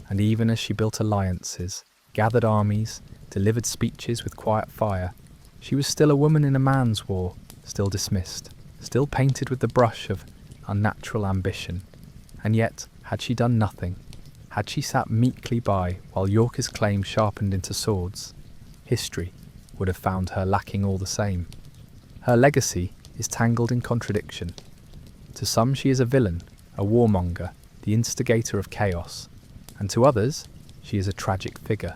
and even as she built alliances, gathered armies, delivered speeches with quiet fire, she was still a woman in a man's war, still dismissed, still painted with the brush of unnatural ambition. And yet, had she done nothing, had she sat meekly by while Yorkist claims sharpened into swords, history would have found her lacking all the same. Her legacy is tangled in contradiction. To some she is a villain, a warmonger, the instigator of chaos, and to others she is a tragic figure,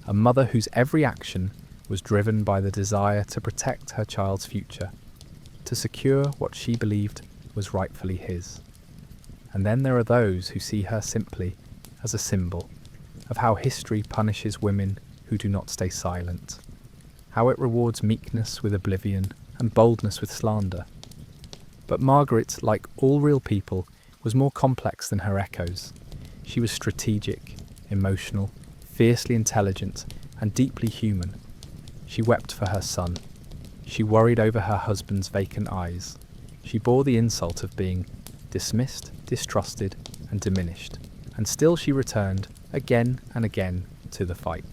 a mother whose every action was driven by the desire to protect her child's future, to secure what she believed was rightfully his. And then there are those who see her simply as a symbol of how history punishes women who do not stay silent, how it rewards meekness with oblivion and boldness with slander. But Margaret, like all real people, was more complex than her echoes. She was strategic, emotional, fiercely intelligent, and deeply human. She wept for her son. She worried over her husband's vacant eyes. She bore the insult of being dismissed, distrusted, and diminished. And still she returned, again and again, to the fight.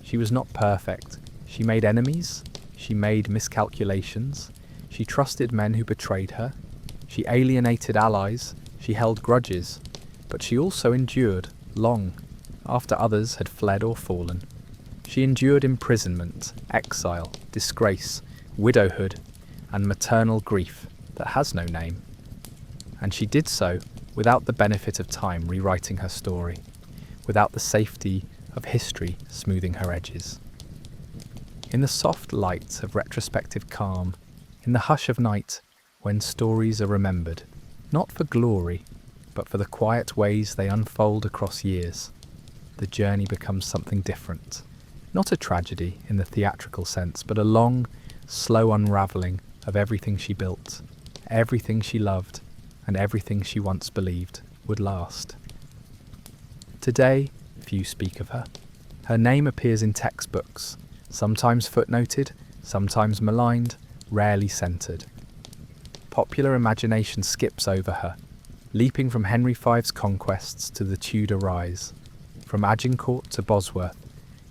She was not perfect. She made enemies. She made miscalculations. She trusted men who betrayed her. She alienated allies. She held grudges. But she also endured, long, after others had fled or fallen. She endured imprisonment, exile, disgrace, widowhood, and maternal grief that has no name. And she did so without the benefit of time rewriting her story, without the safety of history smoothing her edges. In the soft light of retrospective calm, in the hush of night, when stories are remembered, not for glory, but for the quiet ways they unfold across years, the journey becomes something different. Not a tragedy in the theatrical sense, but a long, slow unravelling of everything she built, everything she loved, and everything she once believed would last. Today, few speak of her. Her name appears in textbooks, sometimes footnoted, sometimes maligned, rarely centred. Popular imagination skips over her, leaping from Henry V's conquests to the Tudor rise, from Agincourt to Bosworth,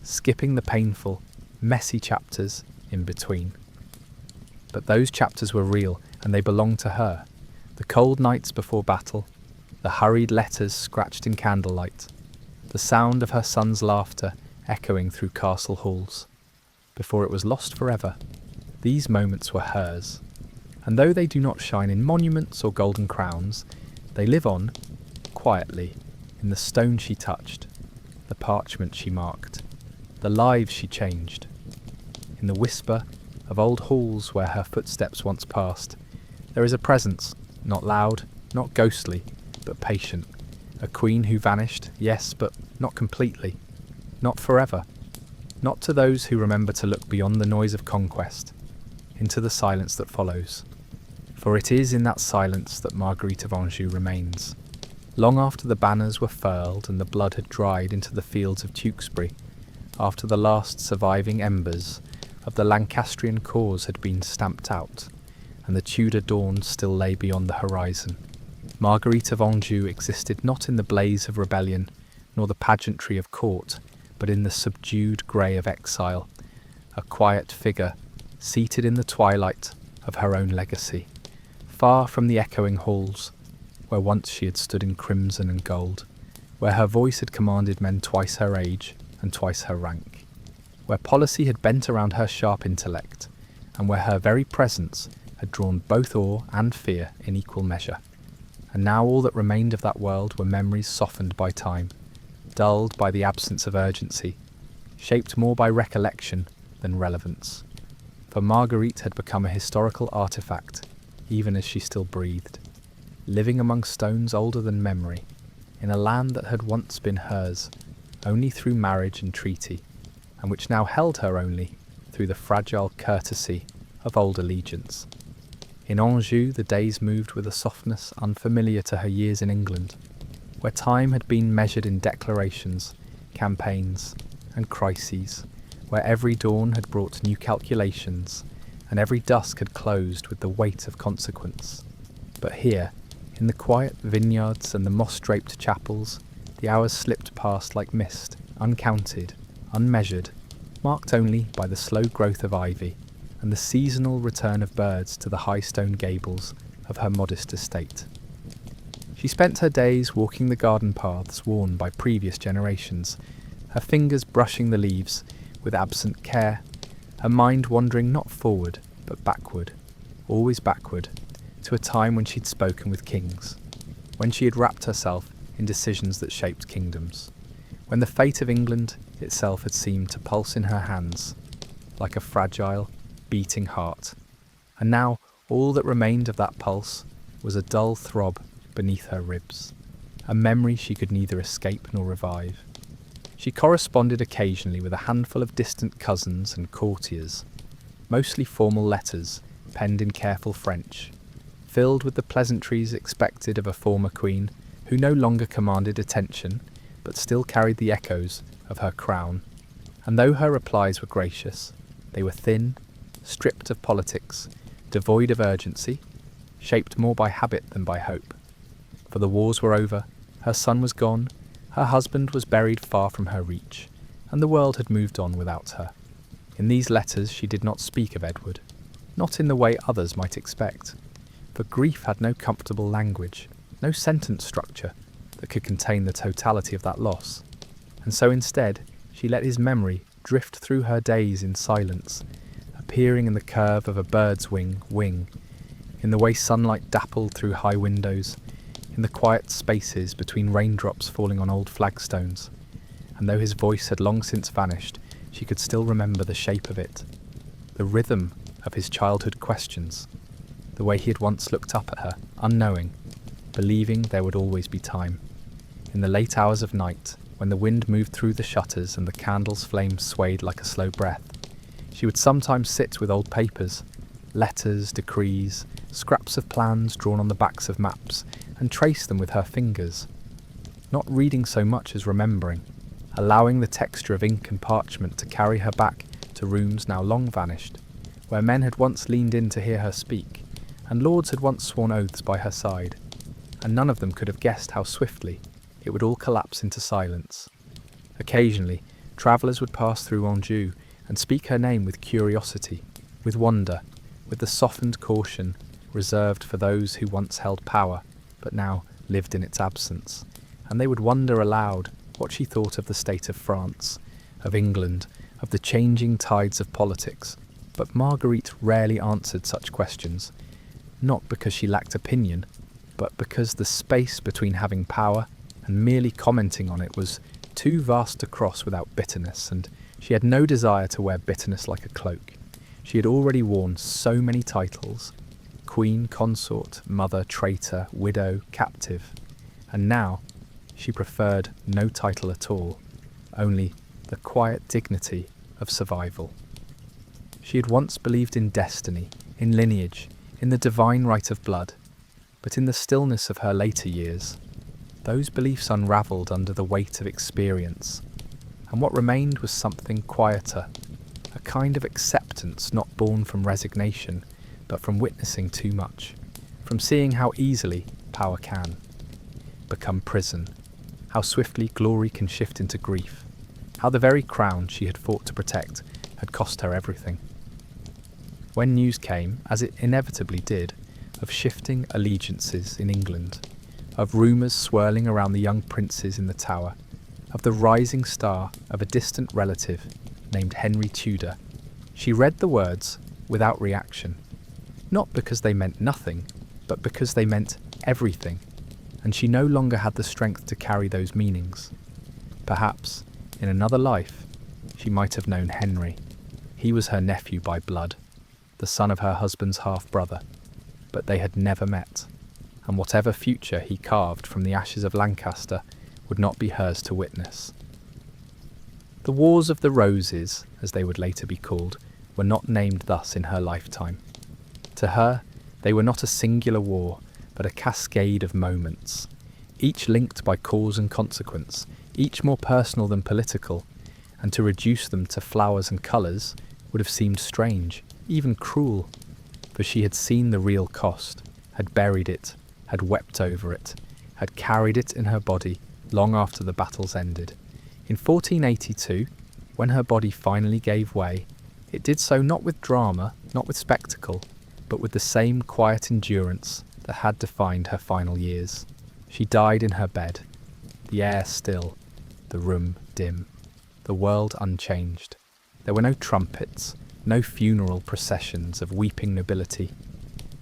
skipping the painful, messy chapters in between. But those chapters were real, and they belonged to her. The cold nights before battle, the hurried letters scratched in candlelight, the sound of her son's laughter echoing through castle halls, before it was lost forever. These moments were hers, And though they do not shine in monuments or golden crowns, they live on, quietly, in the stone she touched, the parchment she marked, the lives she changed. In the whisper of old halls where her footsteps once passed, there is a presence, not loud, not ghostly, but patient. A queen who vanished, yes, but not completely, not forever, not to those who remember to look beyond the noise of conquest, into the silence that follows. For it is in that silence that Marguerite of Anjou remains. Long after the banners were furled and the blood had dried into the fields of Tewkesbury, after the last surviving embers of the Lancastrian cause had been stamped out, and the Tudor dawn still lay beyond the horizon, Marguerite of Anjou existed not in the blaze of rebellion, nor the pageantry of court, but in the subdued grey of exile, a quiet figure, seated in the twilight of her own legacy, far from the echoing halls, where once she had stood in crimson and gold, where her voice had commanded men twice her age and twice her rank, where policy had bent around her sharp intellect, and where her very presence had drawn both awe and fear in equal measure. And now all that remained of that world were memories softened by time, dulled by the absence of urgency, shaped more by recollection than relevance. For Marguerite had become a historical artefact, even as she still breathed, living among stones older than memory, in a land that had once been hers only through marriage and treaty, and which now held her only through the fragile courtesy of old allegiance. In Anjou the days moved with a softness unfamiliar to her years in England, where time had been measured in declarations, campaigns, and crises, where every dawn had brought new calculations, and every dusk had closed with the weight of consequence. But here, in the quiet vineyards and the moss-draped chapels, the hours slipped past like mist, uncounted, unmeasured, marked only by the slow growth of ivy, and the seasonal return of birds to the high stone gables of her modest estate. She spent her days walking the garden paths worn by previous generations, her fingers brushing the leaves with absent care, her mind wandering not forward, but backward, always backward, to a time when she'd spoken with kings, when she had wrapped herself in decisions that shaped kingdoms, when the fate of England itself had seemed to pulse in her hands, like a fragile, beating heart, and now all that remained of that pulse was a dull throb beneath her ribs, a memory she could neither escape nor revive. She corresponded occasionally with a handful of distant cousins and courtiers, mostly formal letters penned in careful French, filled with the pleasantries expected of a former queen who no longer commanded attention but still carried the echoes of her crown. And though her replies were gracious, they were thin, stripped of politics, devoid of urgency, shaped more by habit than by hope. For the wars were over, her son was gone, her husband was buried far from her reach, and the world had moved on without her. In these letters she did not speak of Edward, not in the way others might expect, for grief had no comfortable language, no sentence structure that could contain the totality of that loss, and so instead she let his memory drift through her days in silence, appearing in the curve of a bird's wing, in the way sunlight dappled through high windows, in the quiet spaces between raindrops falling on old flagstones, and though his voice had long since vanished, she could still remember the shape of it, the rhythm of his childhood questions, the way he had once looked up at her, unknowing, believing there would always be time. In the late hours of night, when the wind moved through the shutters and the candle's flames swayed like a slow breath, she would sometimes sit with old papers, letters, decrees, scraps of plans drawn on the backs of maps, and trace them with her fingers, not reading so much as remembering, allowing the texture of ink and parchment to carry her back to rooms now long vanished, where men had once leaned in to hear her speak, and lords had once sworn oaths by her side, and none of them could have guessed how swiftly it would all collapse into silence. Occasionally, travellers would pass through Anjou and speak her name with curiosity, with wonder, with the softened caution reserved for those who once held power, but now lived in its absence, and they would wonder aloud what she thought of the state of France, of England, of the changing tides of politics. But Marguerite rarely answered such questions, not because she lacked opinion, but because the space between having power and merely commenting on it was too vast to cross without bitterness, and she had no desire to wear bitterness like a cloak. She had already worn so many titles: queen, consort, mother, traitor, widow, captive, and now she preferred no title at all, only the quiet dignity of survival. She had once believed in destiny, in lineage, in the divine right of blood, but in the stillness of her later years, those beliefs unravelled under the weight of experience, and what remained was something quieter, a kind of acceptance not born from resignation, but from witnessing too much, from seeing how easily power can become prison, how swiftly glory can shift into grief, how the very crown she had fought to protect had cost her everything. When news came, as it inevitably did, of shifting allegiances in England, of rumours swirling around the young princes in the Tower, of the rising star of a distant relative named Henry Tudor, she read the words without reaction, not because they meant nothing, but because they meant everything, and she no longer had the strength to carry those meanings. Perhaps, in another life, she might have known Henry. He was her nephew by blood, the son of her husband's half-brother, but they had never met, and whatever future he carved from the ashes of Lancaster would not be hers to witness. The Wars of the Roses, as they would later be called, were not named thus in her lifetime. To her, they were not a singular war, but a cascade of moments, each linked by cause and consequence, each more personal than political, and to reduce them to flowers and colours would have seemed strange, even cruel, for she had seen the real cost, had buried it, had wept over it, had carried it in her body long after the battles ended. In 1482, when her body finally gave way, it did so not with drama, not with spectacle, but with the same quiet endurance that had defined her final years. She died in her bed, the air still, the room dim, the world unchanged. There were no trumpets, no funeral processions of weeping nobility,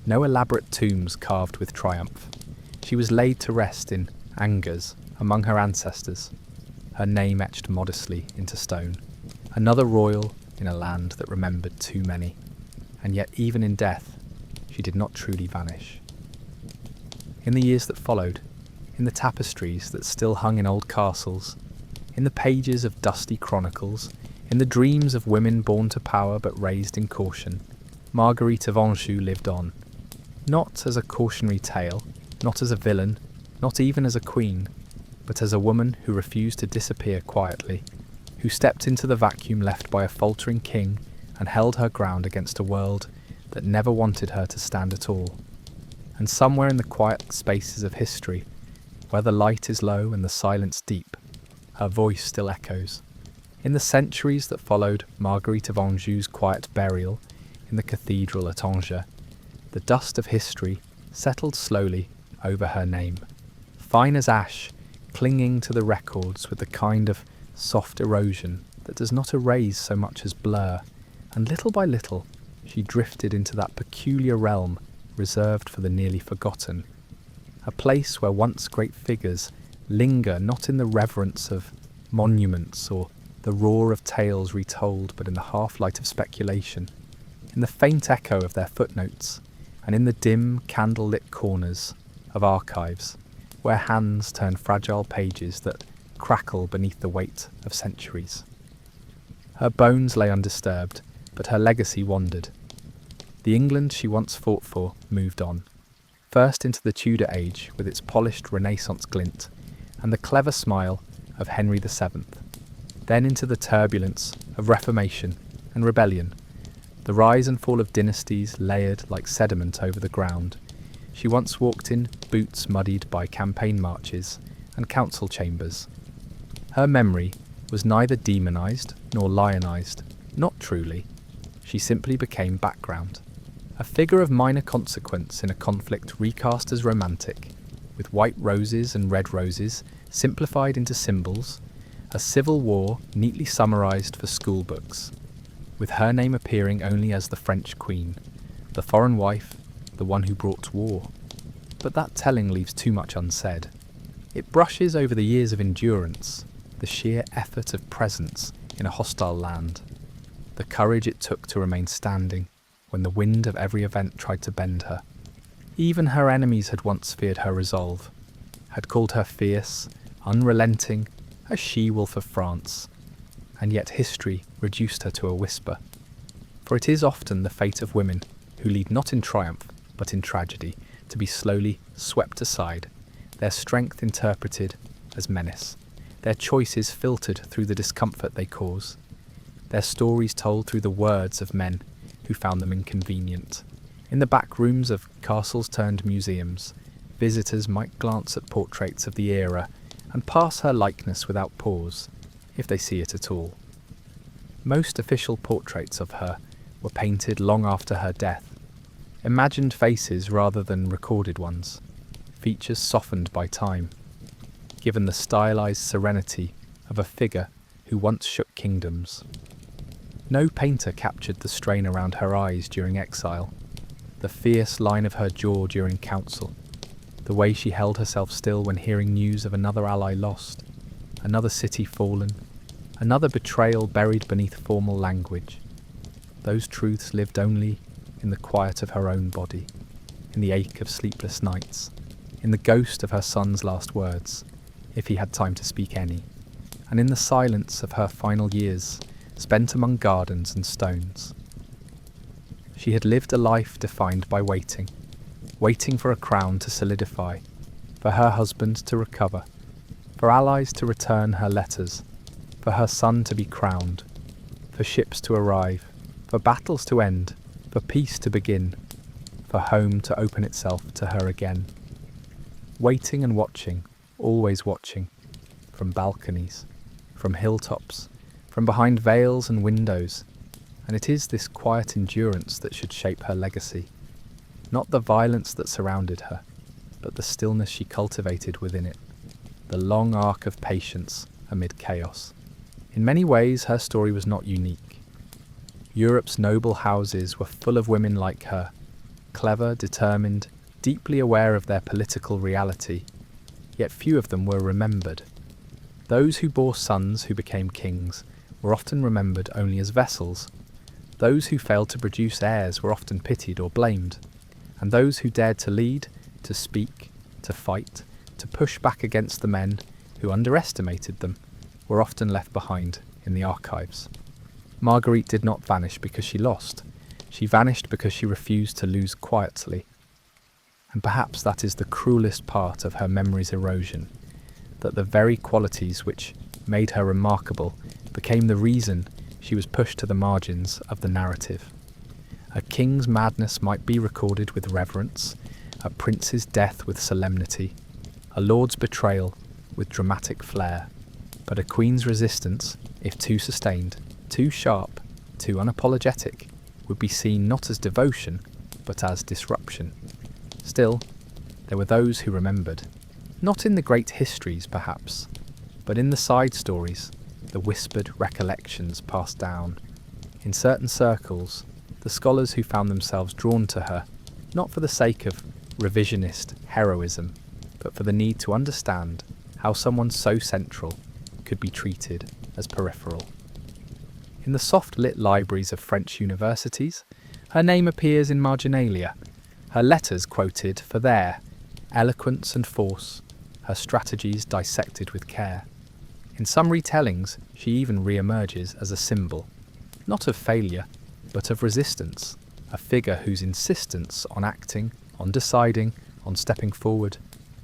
no elaborate tombs carved with triumph. She was laid to rest in Angers among her ancestors, her name etched modestly into stone, another royal in a land that remembered too many. And yet even in death, she did not truly vanish. In the years that followed, in the tapestries that still hung in old castles, in the pages of dusty chronicles, in the dreams of women born to power but raised in caution, Marguerite of Anjou lived on, not as a cautionary tale, not as a villain, not even as a queen, but as a woman who refused to disappear quietly, who stepped into the vacuum left by a faltering king and held her ground against a world that never wanted her to stand at all. And somewhere in the quiet spaces of history, where the light is low and the silence deep, her voice still echoes. In the centuries that followed Marguerite of Anjou's quiet burial in the cathedral at Angers, the dust of history settled slowly over her name, fine as ash, clinging to the records with the kind of soft erosion that does not erase so much as blur, and little by little she drifted into that peculiar realm reserved for the nearly forgotten, a place where once great figures linger not in the reverence of monuments or the roar of tales retold, but in the half-light of speculation, in the faint echo of their footnotes, and in the dim, candle-lit corners of archives, where hands turn fragile pages that crackle beneath the weight of centuries. Her bones lay undisturbed, but her legacy wandered. The England she once fought for moved on, first into the Tudor age with its polished Renaissance glint and the clever smile of Henry VII, then into the turbulence of Reformation and rebellion, the rise and fall of dynasties layered like sediment over the ground. She once walked in boots muddied by campaign marches and council chambers. Her memory was neither demonised nor lionised, not truly. She simply became background, a figure of minor consequence in a conflict recast as romantic, with white roses and red roses simplified into symbols, a civil war neatly summarised for school books, with her name appearing only as the French Queen, the foreign wife, the one who brought war. But that telling leaves too much unsaid. It brushes over the years of endurance, the sheer effort of presence in a hostile land, the courage it took to remain standing when the wind of every event tried to bend her. Even her enemies had once feared her resolve, had called her fierce, unrelenting, a she-wolf of France, and yet history reduced her to a whisper. For it is often the fate of women who lead not in triumph, but in tragedy, to be slowly swept aside, their strength interpreted as menace, their choices filtered through the discomfort they cause, their stories told through the words of men who found them inconvenient. In the back rooms of castles turned museums, visitors might glance at portraits of the era and pass her likeness without pause, if they see it at all. Most official portraits of her were painted long after her death, imagined faces rather than recorded ones, features softened by time, given the stylized serenity of a figure who once shook kingdoms. No painter captured the strain around her eyes during exile, the fierce line of her jaw during council, the way she held herself still when hearing news of another ally lost, another city fallen, another betrayal buried beneath formal language. Those truths lived only in the quiet of her own body, in the ache of sleepless nights, in the ghost of her son's last words, if he had time to speak any, and in the silence of her final years, spent among gardens and stones. She had lived a life defined by waiting, waiting for a crown to solidify, for her husband to recover, for allies to return her letters, for her son to be crowned, for ships to arrive, for battles to end, for peace to begin, for home to open itself to her again. Waiting and watching, always watching, from balconies, from hilltops, from behind veils and windows, and it is this quiet endurance that should shape her legacy. Not the violence that surrounded her, but the stillness she cultivated within it, the long arc of patience amid chaos. In many ways, her story was not unique. Europe's noble houses were full of women like her, clever, determined, deeply aware of their political reality, yet few of them were remembered. Those who bore sons who became kings were often remembered only as vessels. Those who failed to produce heirs were often pitied or blamed, and those who dared to lead, to speak, to fight, to push back against the men who underestimated them, were often left behind in the archives. Marguerite did not vanish because she lost. She vanished because she refused to lose quietly. And perhaps that is the cruelest part of her memory's erosion, that the very qualities which made her remarkable became the reason she was pushed to the margins of the narrative. A king's madness might be recorded with reverence, a prince's death with solemnity, a lord's betrayal with dramatic flair, but a queen's resistance, if too sustained, too sharp, too unapologetic, would be seen not as devotion, but as disruption. Still, there were those who remembered, not in the great histories perhaps, but in the side stories, the whispered recollections passed down. In certain circles, the scholars who found themselves drawn to her, not for the sake of revisionist heroism, but for the need to understand how someone so central could be treated as peripheral. In the soft-lit libraries of French universities, her name appears in marginalia, her letters quoted for their eloquence and force, her strategies dissected with care. In some retellings, she even re-emerges as a symbol, not of failure, but of resistance, a figure whose insistence on acting, on deciding, on stepping forward,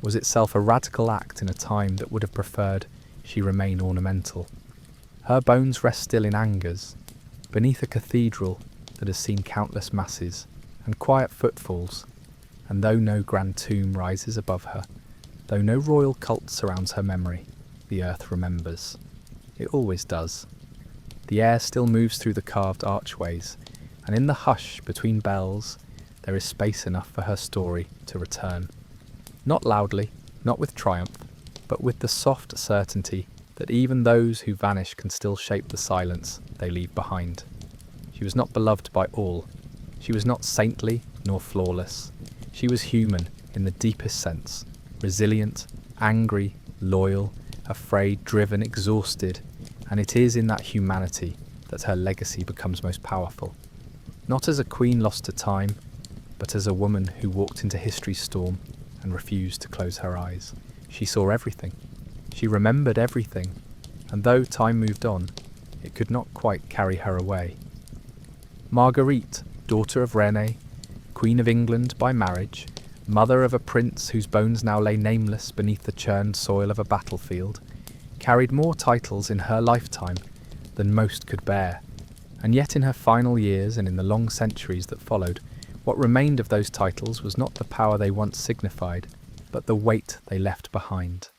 was itself a radical act in a time that would have preferred she remain ornamental. Her bones rest still in Angers, beneath a cathedral that has seen countless masses and quiet footfalls, and though no grand tomb rises above her, though no royal cult surrounds her memory, the earth remembers. It always does. The air still moves through the carved archways, and in the hush between bells, there is space enough for her story to return. Not loudly, not with triumph, but with the soft certainty that even those who vanish can still shape the silence they leave behind. She was not beloved by all. She was not saintly, nor flawless. She was human in the deepest sense, resilient, angry, loyal, afraid, driven, exhausted, and it is in that humanity that her legacy becomes most powerful. Not as a queen lost to time, but as a woman who walked into history's storm and refused to close her eyes. She saw everything. She remembered everything, and though time moved on, it could not quite carry her away. Marguerite, daughter of René, Queen of England by marriage, mother of a prince whose bones now lay nameless beneath the churned soil of a battlefield, carried more titles in her lifetime than most could bear, and yet in her final years and in the long centuries that followed, what remained of those titles was not the power they once signified, but the weight they left behind.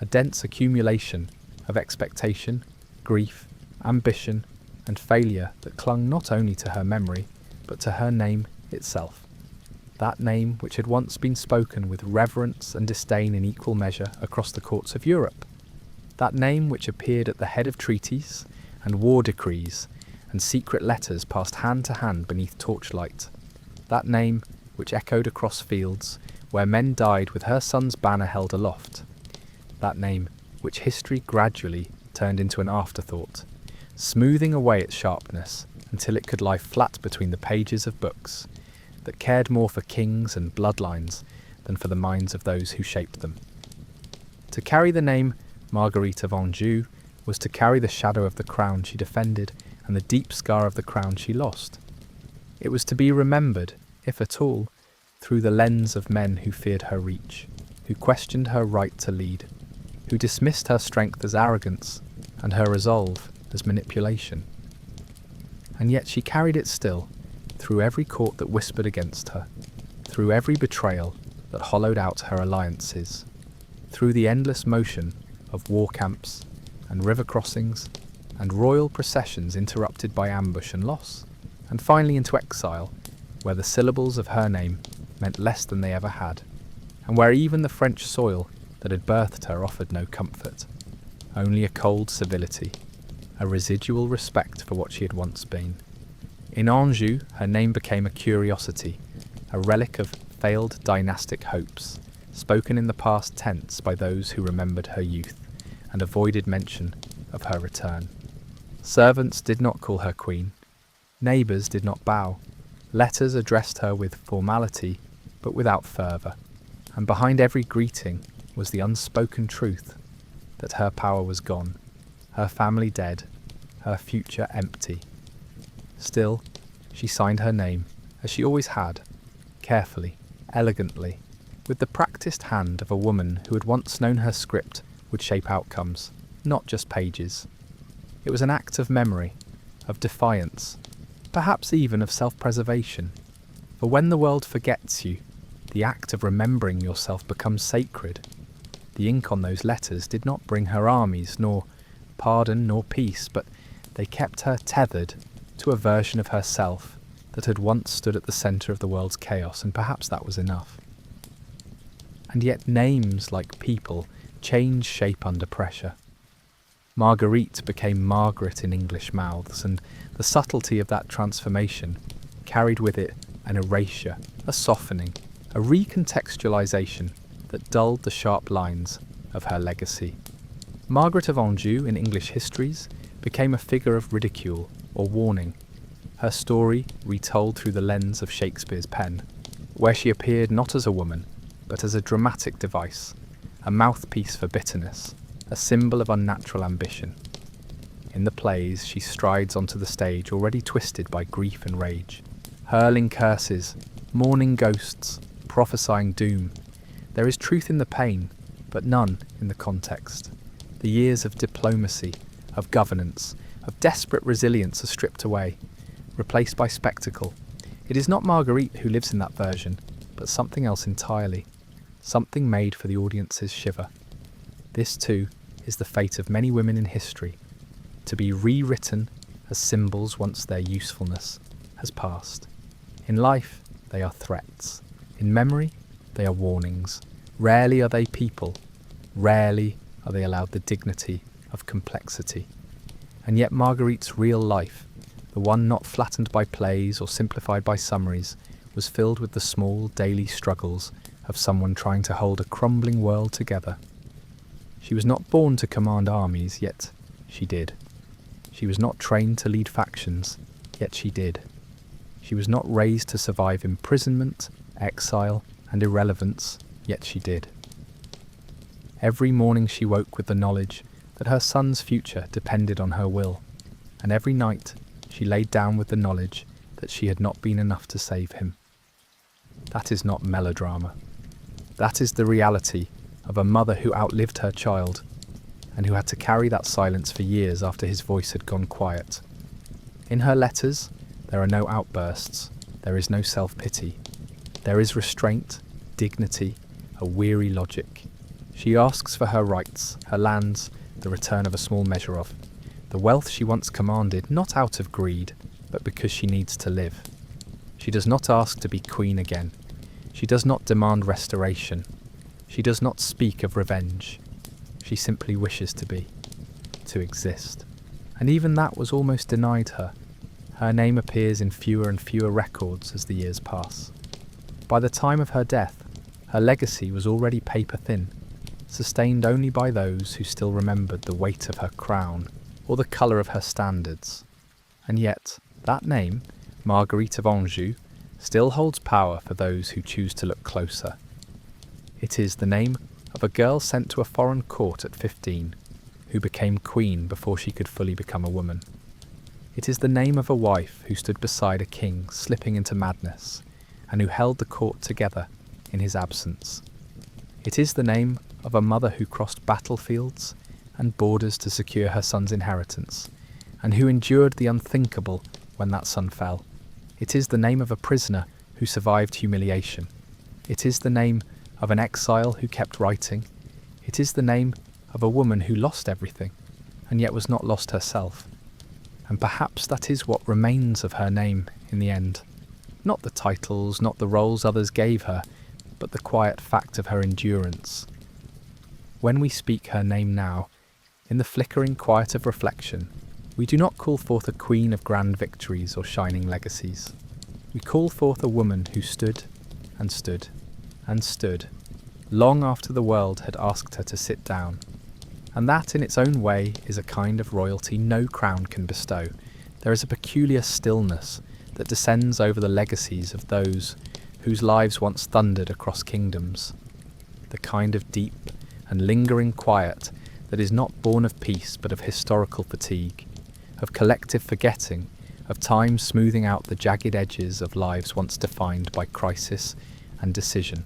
A dense accumulation of expectation, grief, ambition, and failure that clung not only to her memory, but to her name itself. That name which had once been spoken with reverence and disdain in equal measure across the courts of Europe. That name which appeared at the head of treaties and war decrees and secret letters passed hand to hand beneath torchlight. That name which echoed across fields where men died with her son's banner held aloft. That name which history gradually turned into an afterthought, smoothing away its sharpness until it could lie flat between the pages of books that cared more for kings and bloodlines than for the minds of those who shaped them. To carry the name Marguerite of Anjou was to carry the shadow of the crown she defended and the deep scar of the crown she lost. It was to be remembered, if at all, through the lens of men who feared her reach, who questioned her right to lead, who dismissed her strength as arrogance and her resolve as manipulation. And yet she carried it still, through every court that whispered against her, through every betrayal that hollowed out her alliances, through the endless motion of war camps and river crossings and royal processions interrupted by ambush and loss, and finally into exile, where the syllables of her name meant less than they ever had, and where even the French soil that had birthed her offered no comfort, only a cold civility, a residual respect for what she had once been. In Anjou, her name became a curiosity, a relic of failed dynastic hopes, spoken in the past tense by those who remembered her youth and avoided mention of her return. Servants did not call her queen. Neighbours did not bow. Letters addressed her with formality, but without fervour. And behind every greeting was the unspoken truth that her power was gone, her family dead, her future empty. Still, she signed her name, as she always had, carefully, elegantly, with the practised hand of a woman who had once known her script would shape outcomes, not just pages. It was an act of memory, of defiance, perhaps even of self-preservation. For when the world forgets you, the act of remembering yourself becomes sacred. The ink on those letters did not bring her armies, nor pardon nor peace, but they kept her tethered to a version of herself that had once stood at the centre of the world's chaos, and perhaps that was enough. And yet names, like people, change shape under pressure. Marguerite became Margaret in English mouths, and the subtlety of that transformation carried with it an erasure, a softening, a recontextualization that dulled the sharp lines of her legacy. Margaret of Anjou in English histories became a figure of ridicule or warning, her story retold through the lens of Shakespeare's pen, where she appeared not as a woman, but as a dramatic device, a mouthpiece for bitterness, a symbol of unnatural ambition. In the plays, she strides onto the stage already twisted by grief and rage, hurling curses, mourning ghosts, prophesying doom. There is truth in the pain, but none in the context. The years of diplomacy, of governance, of desperate resilience are stripped away, replaced by spectacle. It is not Marguerite who lives in that version, but something else entirely, something made for the audience's shiver. This too is the fate of many women in history, to be rewritten as symbols once their usefulness has passed. In life, they are threats. In memory, they are warnings. Rarely are they people. Rarely are they allowed the dignity of complexity. And yet Marguerite's real life, the one not flattened by plays or simplified by summaries, was filled with the small daily struggles of someone trying to hold a crumbling world together. She was not born to command armies, yet she did. She was not trained to lead factions, yet she did. She was not raised to survive imprisonment, exile, and irrelevance, yet she did. Every morning she woke with the knowledge that her son's future depended on her will, and every night she laid down with the knowledge that she had not been enough to save him. That is not melodrama. That is the reality of a mother who outlived her child, and who had to carry that silence for years after his voice had gone quiet. In her letters, there are no outbursts, there is no self-pity. There is restraint, dignity, a weary logic. She asks for her rights, her lands, the return of a small measure of, the wealth she once commanded, not out of greed, but because she needs to live. She does not ask to be queen again. She does not demand restoration. She does not speak of revenge. She simply wishes to exist. And even that was almost denied her. Her name appears in fewer and fewer records as the years pass. By the time of her death, her legacy was already paper thin, sustained only by those who still remembered the weight of her crown or the colour of her standards. And yet, that name, Marguerite of Anjou, still holds power for those who choose to look closer. It is the name of a girl sent to a foreign court at 15, who became queen before she could fully become a woman. It is the name of a wife who stood beside a king slipping into madness, and who held the court together in his absence. It is the name of a mother who crossed battlefields and borders to secure her son's inheritance, and who endured the unthinkable when that son fell. It is the name of a prisoner who survived humiliation. It is the name of an exile who kept writing. It is the name of a woman who lost everything, and yet was not lost herself. And perhaps that is what remains of her name in the end. Not the titles, not the roles others gave her, but the quiet fact of her endurance. When we speak her name now, in the flickering quiet of reflection, we do not call forth a queen of grand victories or shining legacies. We call forth a woman who stood and stood and stood, long after the world had asked her to sit down. And that in its own way is a kind of royalty no crown can bestow. There is a peculiar stillness that descends over the legacies of those whose lives once thundered across kingdoms. The kind of deep and lingering quiet that is not born of peace but of historical fatigue, of collective forgetting, of time smoothing out the jagged edges of lives once defined by crisis and decision.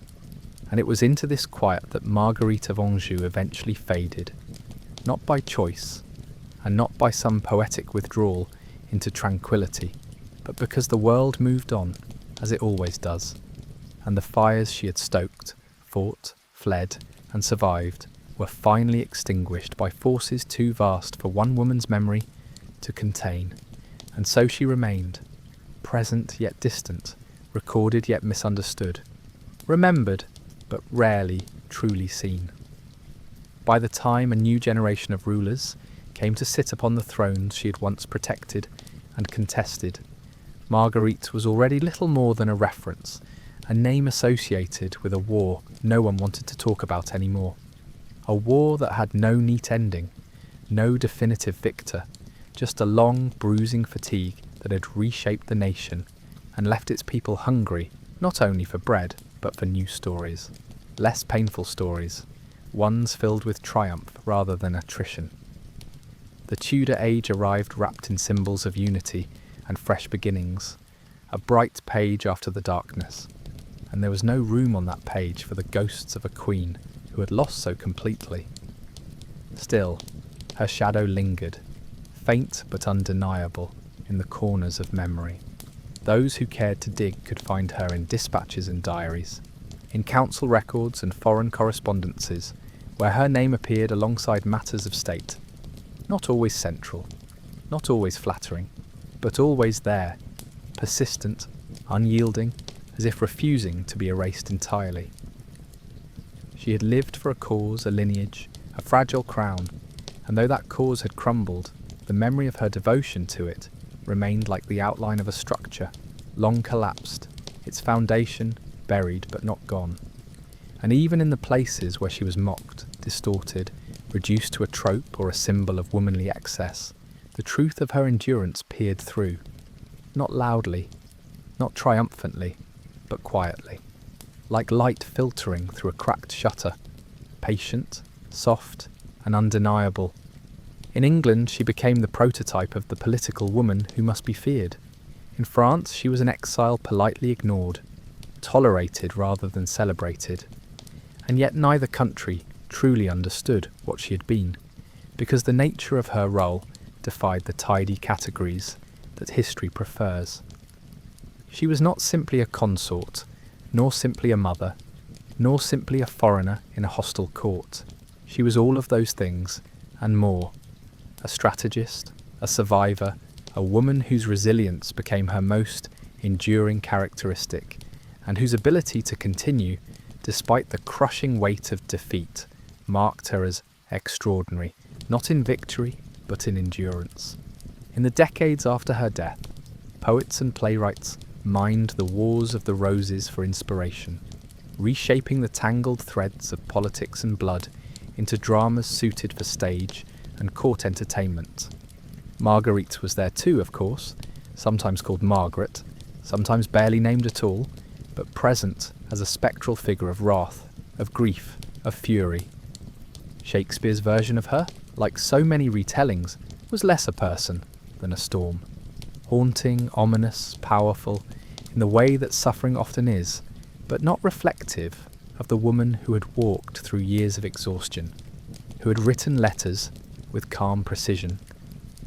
And it was into this quiet that Marguerite of Anjou eventually faded, not by choice, and not by some poetic withdrawal into tranquility, but because the world moved on, as it always does, and the fires she had stoked, fought, fled, and survived were finally extinguished by forces too vast for one woman's memory to contain. And so she remained, present yet distant, recorded yet misunderstood, remembered but rarely truly seen. By the time a new generation of rulers came to sit upon the thrones she had once protected and contested, Marguerite was already little more than a reference, a name associated with a war no one wanted to talk about anymore. A war that had no neat ending, no definitive victor, just a long, bruising fatigue that had reshaped the nation and left its people hungry, not only for bread, but for new stories. Less painful stories, ones filled with triumph rather than attrition. The Tudor age arrived wrapped in symbols of unity and fresh beginnings, a bright page after the darkness, and there was no room on that page for the ghosts of a queen who had lost so completely. Still, her shadow lingered, faint but undeniable, in the corners of memory. Those who cared to dig could find her in dispatches and diaries, in council records and foreign correspondences, where her name appeared alongside matters of state, not always central, not always flattering, but always there, persistent, unyielding, as if refusing to be erased entirely. She had lived for a cause, a lineage, a fragile crown, and though that cause had crumbled, the memory of her devotion to it remained like the outline of a structure, long collapsed, its foundation buried but not gone. And even in the places where she was mocked, distorted, reduced to a trope or a symbol of womanly excess, the truth of her endurance peered through, not loudly, not triumphantly, but quietly, like light filtering through a cracked shutter, patient, soft, and undeniable. In England, she became the prototype of the political woman who must be feared. In France, she was an exile politely ignored, tolerated rather than celebrated. And yet neither country truly understood what she had been, because the nature of her role defied the tidy categories that history prefers. She was not simply a consort, nor simply a mother, nor simply a foreigner in a hostile court. She was all of those things, and more. A strategist, a survivor, a woman whose resilience became her most enduring characteristic, and whose ability to continue, despite the crushing weight of defeat, marked her as extraordinary, not in victory, but in endurance. In the decades after her death, poets and playwrights mined the wars of the roses for inspiration, reshaping the tangled threads of politics and blood into dramas suited for stage and court entertainment. Marguerite was there too, of course, sometimes called Margaret, sometimes barely named at all, but present as a spectral figure of wrath, of grief, of fury. Shakespeare's version of her, like so many retellings, was less a person than a storm. Haunting, ominous, powerful, in the way that suffering often is, but not reflective of the woman who had walked through years of exhaustion, who had written letters with calm precision,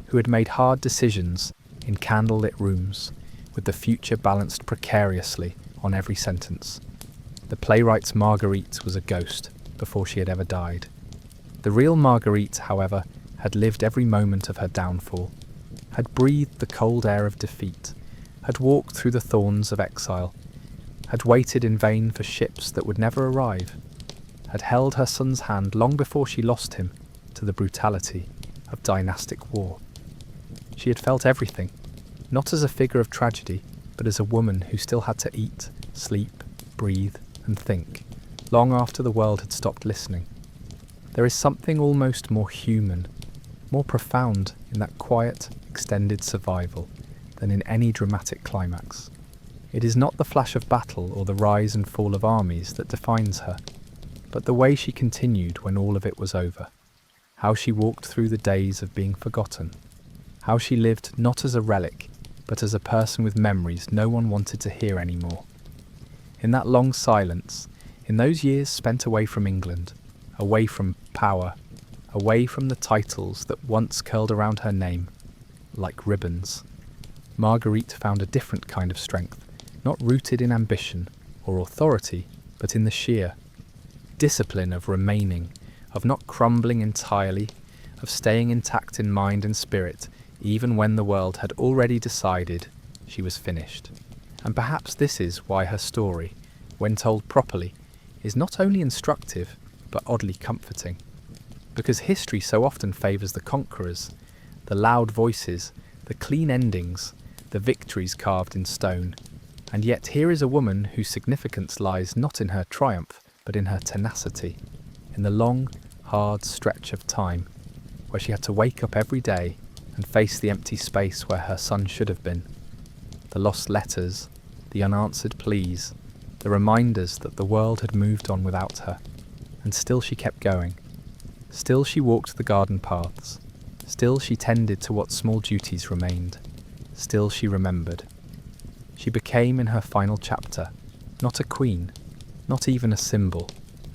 who had made hard decisions in candlelit rooms, with the future balanced precariously on every sentence. The playwright's Marguerite was a ghost before she had ever died. The real Marguerite, however, had lived every moment of her downfall, had breathed the cold air of defeat, had walked through the thorns of exile, had waited in vain for ships that would never arrive, had held her son's hand long before she lost him to the brutality of dynastic war. She had felt everything, not as a figure of tragedy, but as a woman who still had to eat, sleep, breathe, and think, long after the world had stopped listening. There is something almost more human, more profound in that quiet, extended survival than in any dramatic climax. It is not the flash of battle or the rise and fall of armies that defines her, but the way she continued when all of it was over, how she walked through the days of being forgotten, how she lived not as a relic, but as a person with memories no one wanted to hear anymore. In that long silence, in those years spent away from England, away from power, away from the titles that once curled around her name, like ribbons, Marguerite found a different kind of strength, not rooted in ambition or authority, but in the sheer discipline of remaining, of not crumbling entirely, of staying intact in mind and spirit, even when the world had already decided she was finished. And perhaps this is why her story, when told properly, is not only instructive, but oddly comforting. Because history so often favours the conquerors, the loud voices, the clean endings, the victories carved in stone. And yet here is a woman whose significance lies not in her triumph, but in her tenacity, in the long, hard stretch of time, where she had to wake up every day and face the empty space where her son should have been. The lost letters, the unanswered pleas, the reminders that the world had moved on without her. And still she kept going. Still she walked the garden paths. Still she tended to what small duties remained. Still she remembered. She became in her final chapter, not a queen, not even a symbol,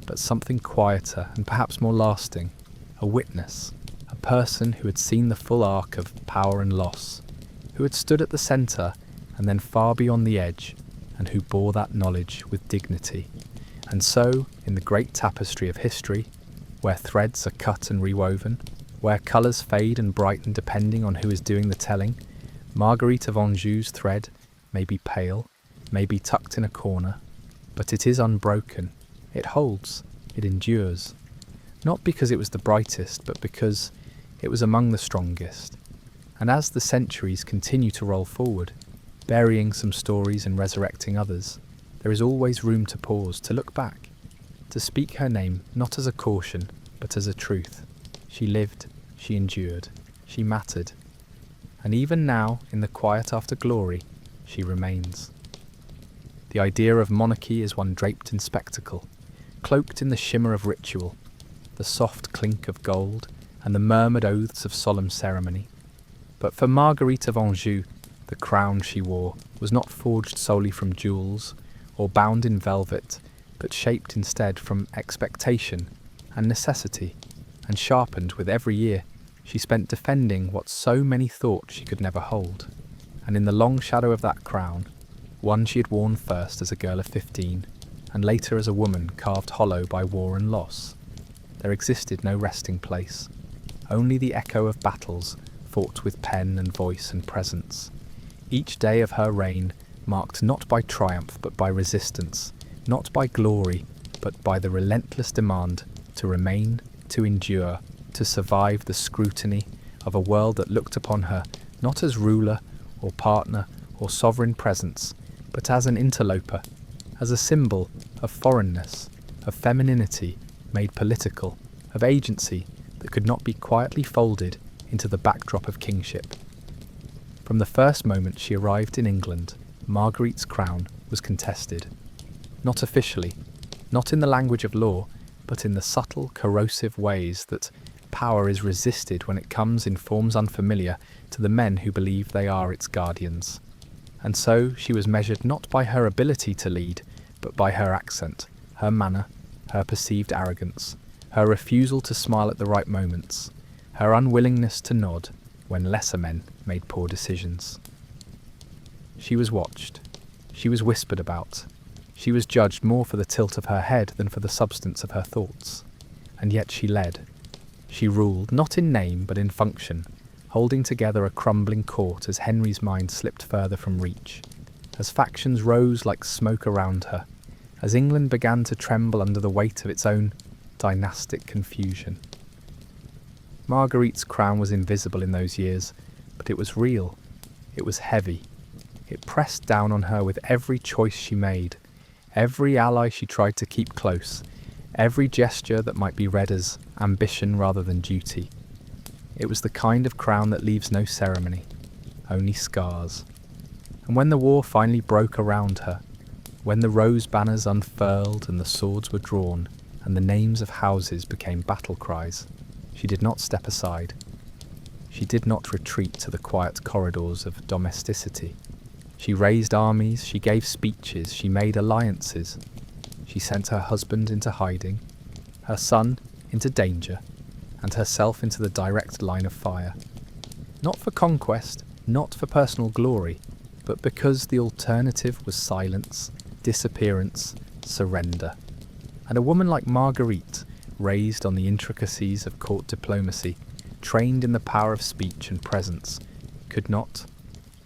but something quieter and perhaps more lasting, a witness, a person who had seen the full arc of power and loss, who had stood at the centre and then far beyond the edge, and who bore that knowledge with dignity. And so, in the great tapestry of history, where threads are cut and rewoven, where colours fade and brighten depending on who is doing the telling, Marguerite of Anjou's thread may be pale, may be tucked in a corner, but it is unbroken, it holds, it endures. Not because it was the brightest, but because it was among the strongest. And as the centuries continue to roll forward, burying some stories and resurrecting others, there is always room to pause, to look back, to speak her name not as a caution, but as a truth. She lived, she endured, she mattered, and even now, in the quiet after glory, she remains. The idea of monarchy is one draped in spectacle, cloaked in the shimmer of ritual, the soft clink of gold, and the murmured oaths of solemn ceremony. But for Marguerite of Anjou, the crown she wore was not forged solely from jewels, or bound in velvet, but shaped instead from expectation and necessity, and sharpened with every year she spent defending what so many thought she could never hold. And in the long shadow of that crown, one she had worn first as a girl of 15, and later as a woman carved hollow by war and loss, there existed no resting place, only the echo of battles fought with pen and voice and presence. Each day of her reign marked not by triumph but by resistance, not by glory but by the relentless demand to remain, to endure, to survive the scrutiny of a world that looked upon her not as ruler or partner or sovereign presence, but as an interloper, as a symbol of foreignness, of femininity made political, of agency that could not be quietly folded into the backdrop of kingship. From the first moment she arrived in England, Marguerite's crown was contested. Not officially, not in the language of law, but in the subtle, corrosive ways that power is resisted when it comes in forms unfamiliar to the men who believe they are its guardians. And so she was measured not by her ability to lead, but by her accent, her manner, her perceived arrogance, her refusal to smile at the right moments, her unwillingness to nod when lesser men made poor decisions. She was watched. She was whispered about. She was judged more for the tilt of her head than for the substance of her thoughts. And yet she led. She ruled, not in name but in function, holding together a crumbling court as Henry's mind slipped further from reach, as factions rose like smoke around her, as England began to tremble under the weight of its own dynastic confusion. Marguerite's crown was invisible in those years, but it was real. It was heavy. It pressed down on her with every choice she made, every ally she tried to keep close, every gesture that might be read as ambition rather than duty. It was the kind of crown that leaves no ceremony, only scars. And when the war finally broke around her, when the rose banners unfurled and the swords were drawn, and the names of houses became battle cries, she did not step aside. She did not retreat to the quiet corridors of domesticity. She raised armies, she gave speeches, she made alliances. She sent her husband into hiding, her son into danger, and herself into the direct line of fire. Not for conquest, not for personal glory, but because the alternative was silence, disappearance, surrender. And a woman like Marguerite, raised on the intricacies of court diplomacy, trained in the power of speech and presence, could not,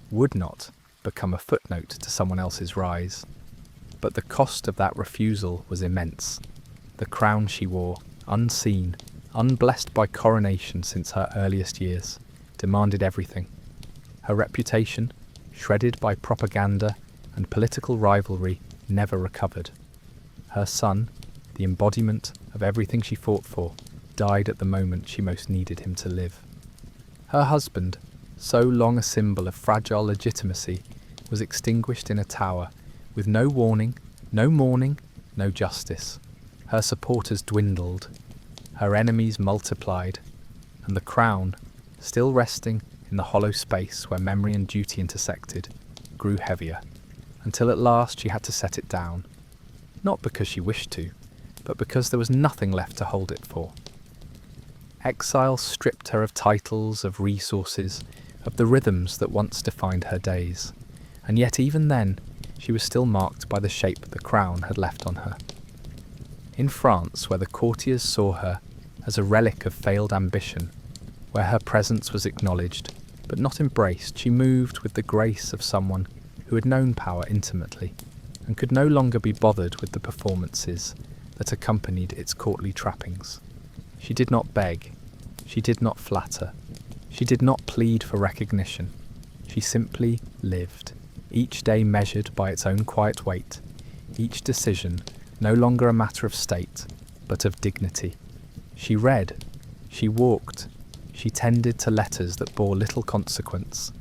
would not, become a footnote to someone else's rise. But the cost of that refusal was immense. The crown she wore, unseen, unblessed by coronation since her earliest years, demanded everything. Her reputation, shredded by propaganda and political rivalry, never recovered. Her son, the embodiment of everything she fought for, died at the moment she most needed him to live. Her husband, so long a symbol of fragile legitimacy, was extinguished in a tower, with no warning, no mourning, no justice. Her supporters dwindled, her enemies multiplied, and the crown, still resting in the hollow space where memory and duty intersected, grew heavier, until at last she had to set it down, not because she wished to, but because there was nothing left to hold it for. Exile stripped her of titles, of resources, of the rhythms that once defined her days, and yet even then she was still marked by the shape the crown had left on her. In France, where the courtiers saw her as a relic of failed ambition, where her presence was acknowledged but not embraced, she moved with the grace of someone who had known power intimately and could no longer be bothered with the performances that accompanied its courtly trappings. She did not beg, she did not flatter, she did not plead for recognition. She simply lived. each day measured by its own quiet weight, each decision no longer a matter of state, but of dignity. She read, she walked, she tended to letters that bore little consequence,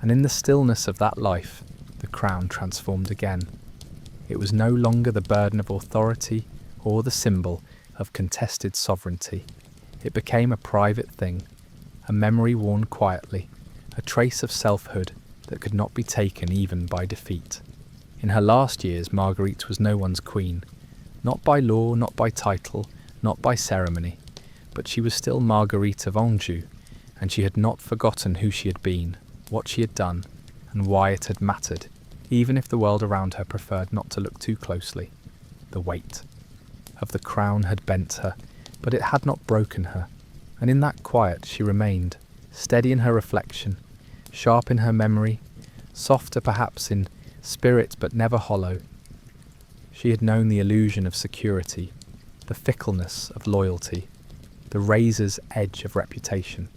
and in the stillness of that life, the crown transformed again. It was no longer the burden of authority or the symbol of contested sovereignty. It became a private thing, a memory worn quietly, a trace of selfhood that could not be taken even by defeat. In her last years, Marguerite was no one's queen, not by law, not by title, not by ceremony, but she was still Marguerite of Anjou, and she had not forgotten who she had been, what she had done, and why it had mattered, even if the world around her preferred not to look too closely. The weight of the crown had bent her, but it had not broken her, and in that quiet she remained, steady in her reflection, sharp in her memory, softer perhaps in spirit but never hollow. She had known the illusion of security, the fickleness of loyalty, the razor's edge of reputation.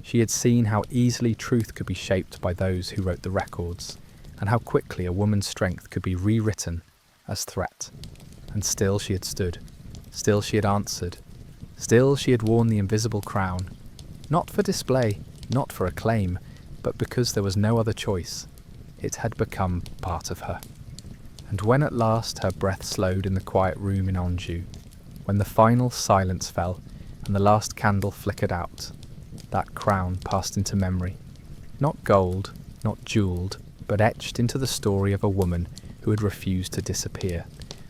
She had seen how easily truth could be shaped by those who wrote the records, and how quickly a woman's strength could be rewritten as threat. And still she had stood, still she had answered, still she had worn the invisible crown, not for display, not for acclaim, but because there was no other choice. It had become part of her. And when at last her breath slowed in the quiet room in Anjou, when the final silence fell and the last candle flickered out, that crown passed into memory, not gold, not jewelled, but etched into the story of a woman who had refused to disappear.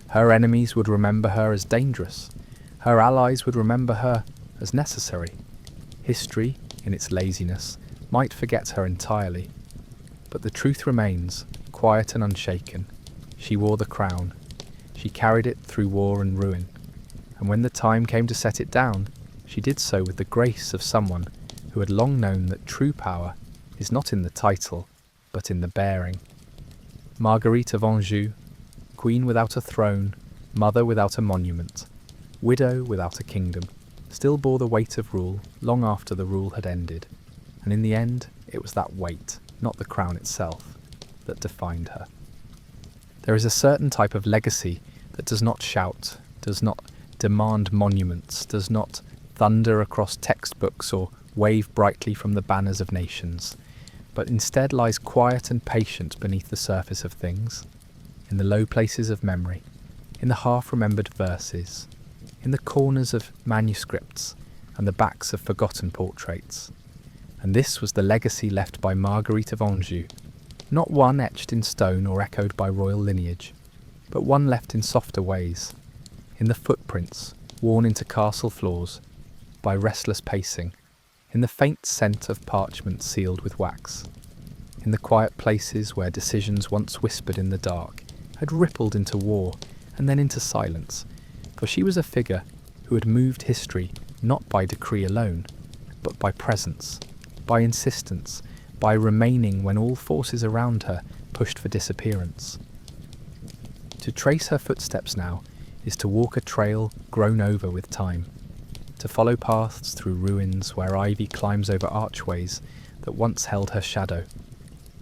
Her enemies would remember her as dangerous. Her allies would remember her as necessary. History, in its laziness, might forget her entirely. But the truth remains, quiet and unshaken. She wore the crown. She carried it through war and ruin. And when the time came to set it down, she did so with the grace of someone who had long known that true power is not in the title, but in the bearing. Marguerite of Anjou, queen without a throne, mother without a monument, widow without a kingdom, still bore the weight of rule long after the rule had ended. And in the end, it was that weight, not the crown itself, that defined her. There is a certain type of legacy that does not shout, does not demand monuments, does not thunder across textbooks or wave brightly from the banners of nations, but instead lies quiet and patient beneath the surface of things, in the low places of memory, in the half-remembered verses, in the corners of manuscripts and the backs of forgotten portraits. And this was the legacy left by Marguerite of Anjou, not one etched in stone or echoed by royal lineage, but one left in softer ways, in the footprints worn into castle floors by restless pacing, in the faint scent of parchment sealed with wax, in the quiet places where decisions once whispered in the dark had rippled into war and then into silence, for she was a figure who had moved history not by decree alone, but by presence, by insistence, by remaining when all forces around her pushed for disappearance. To trace her footsteps now is to walk a trail grown over with time, to follow paths through ruins where ivy climbs over archways that once held her shadow,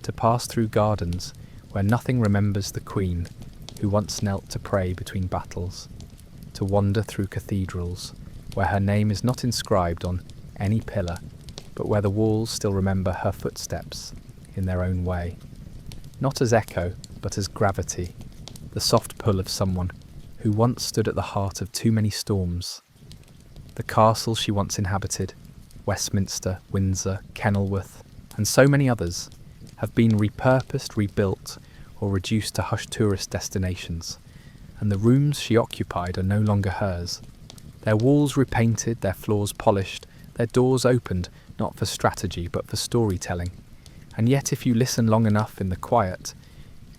to pass through gardens where nothing remembers the queen who once knelt to pray between battles, to wander through cathedrals where her name is not inscribed on any pillar, but where the walls still remember her footsteps in their own way, not as echo, but as gravity, the soft pull of someone who once stood at the heart of too many storms. The castle she once inhabited, Westminster, Windsor, Kenilworth, and so many others, have been repurposed, rebuilt, or reduced to hush tourist destinations, and the rooms she occupied are no longer hers. Their walls repainted, their floors polished, their doors opened, not for strategy but for storytelling. And yet if you listen long enough in the quiet,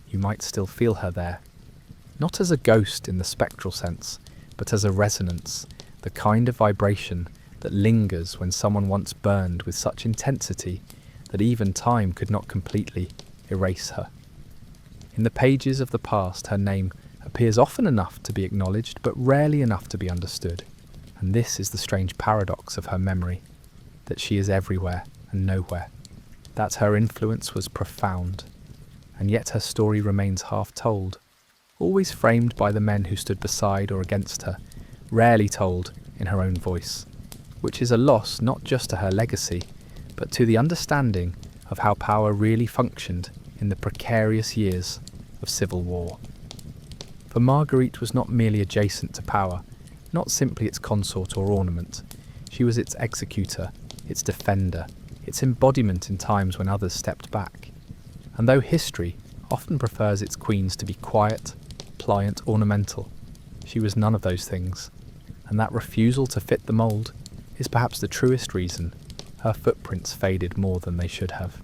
you might still feel her there. Not as a ghost in the spectral sense, but as a resonance, the kind of vibration that lingers when someone once burned with such intensity that even time could not completely erase her. In the pages of the past, her name appears often enough to be acknowledged, but rarely enough to be understood. And this is the strange paradox of her memory, that she is everywhere and nowhere, that her influence was profound, and yet her story remains half told, always framed by the men who stood beside or against her, rarely told in her own voice, which is a loss not just to her legacy, but to the understanding of how power really functioned in the precarious years of civil war. For Marguerite was not merely adjacent to power, not simply its consort or ornament. She was its executor, its defender, its embodiment in times when others stepped back. And though history often prefers its queens to be quiet, pliant, ornamental, she was none of those things, and that refusal to fit the mould is perhaps the truest reason her footprints faded more than they should have.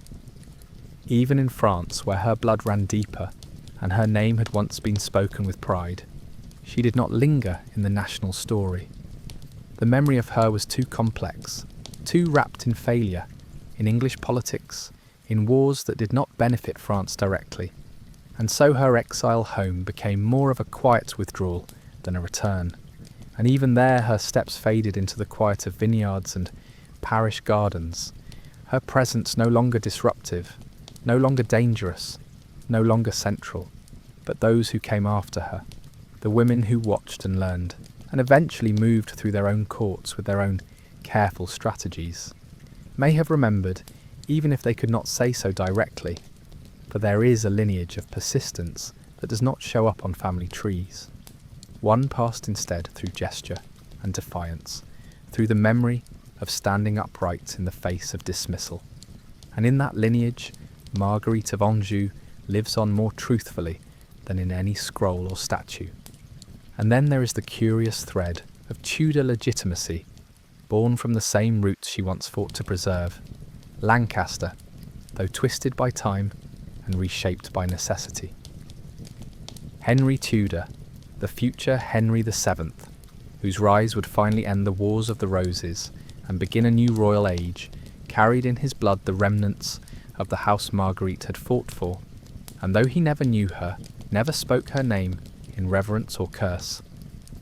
Even in France, where her blood ran deeper and her name had once been spoken with pride, she did not linger in the national story. The memory of her was too complex, too wrapped in failure, in English politics, in wars that did not benefit France directly, and so her exile home became more of a quiet withdrawal than a return. And even there her steps faded into the quiet of vineyards and parish gardens, her presence no longer disruptive, no longer dangerous, no longer central, but those who came after her, the women who watched and learned, and eventually moved through their own courts with their own careful strategies, may have remembered, even if they could not say so directly, for there is a lineage of persistence that does not show up on family trees. One passed instead through gesture and defiance, through the memory of standing upright in the face of dismissal. And in that lineage, Marguerite of Anjou lives on more truthfully than in any scroll or statue. And then there is the curious thread of Tudor legitimacy, born from the same roots she once fought to preserve, Lancaster, though twisted by time and reshaped by necessity. Henry Tudor, the future Henry VII, whose rise would finally end the Wars of the Roses and begin a new royal age, carried in his blood the remnants of the house Marguerite had fought for, and though he never knew her, never spoke her name in reverence or curse,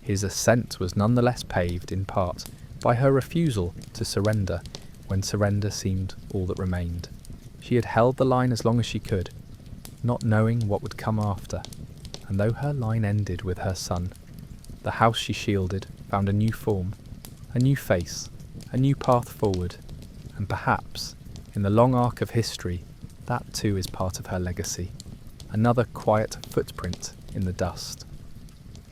his ascent was nonetheless paved in part by her refusal to surrender when surrender seemed all that remained. She had held the line as long as she could, not knowing what would come after, and though her line ended with her son, the house she shielded found a new form, a new face, a new path forward, and perhaps, in the long arc of history, that too is part of her legacy, another quiet footprint in the dust.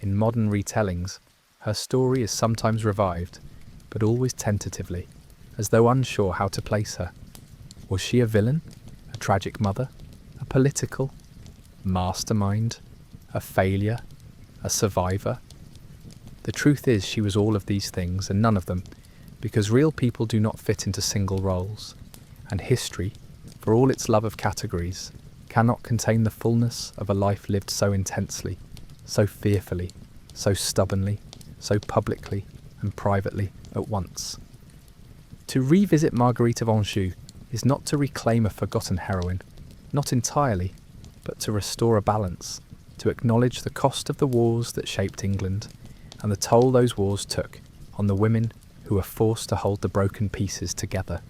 In modern retellings, her story is sometimes revived, but always tentatively, as though unsure how to place her. Was she a villain, a tragic mother, a political mastermind, a failure, a survivor? The truth is she was all of these things and none of them, because real people do not fit into single roles, and history, for all its love of categories, cannot contain the fullness of a life lived so intensely, so fearfully, so stubbornly, so publicly and privately at once. To revisit Marguerite of Anjou is not to reclaim a forgotten heroine, not entirely, but to restore a balance, to acknowledge the cost of the wars that shaped England, and the toll those wars took on the women who were forced to hold the broken pieces together.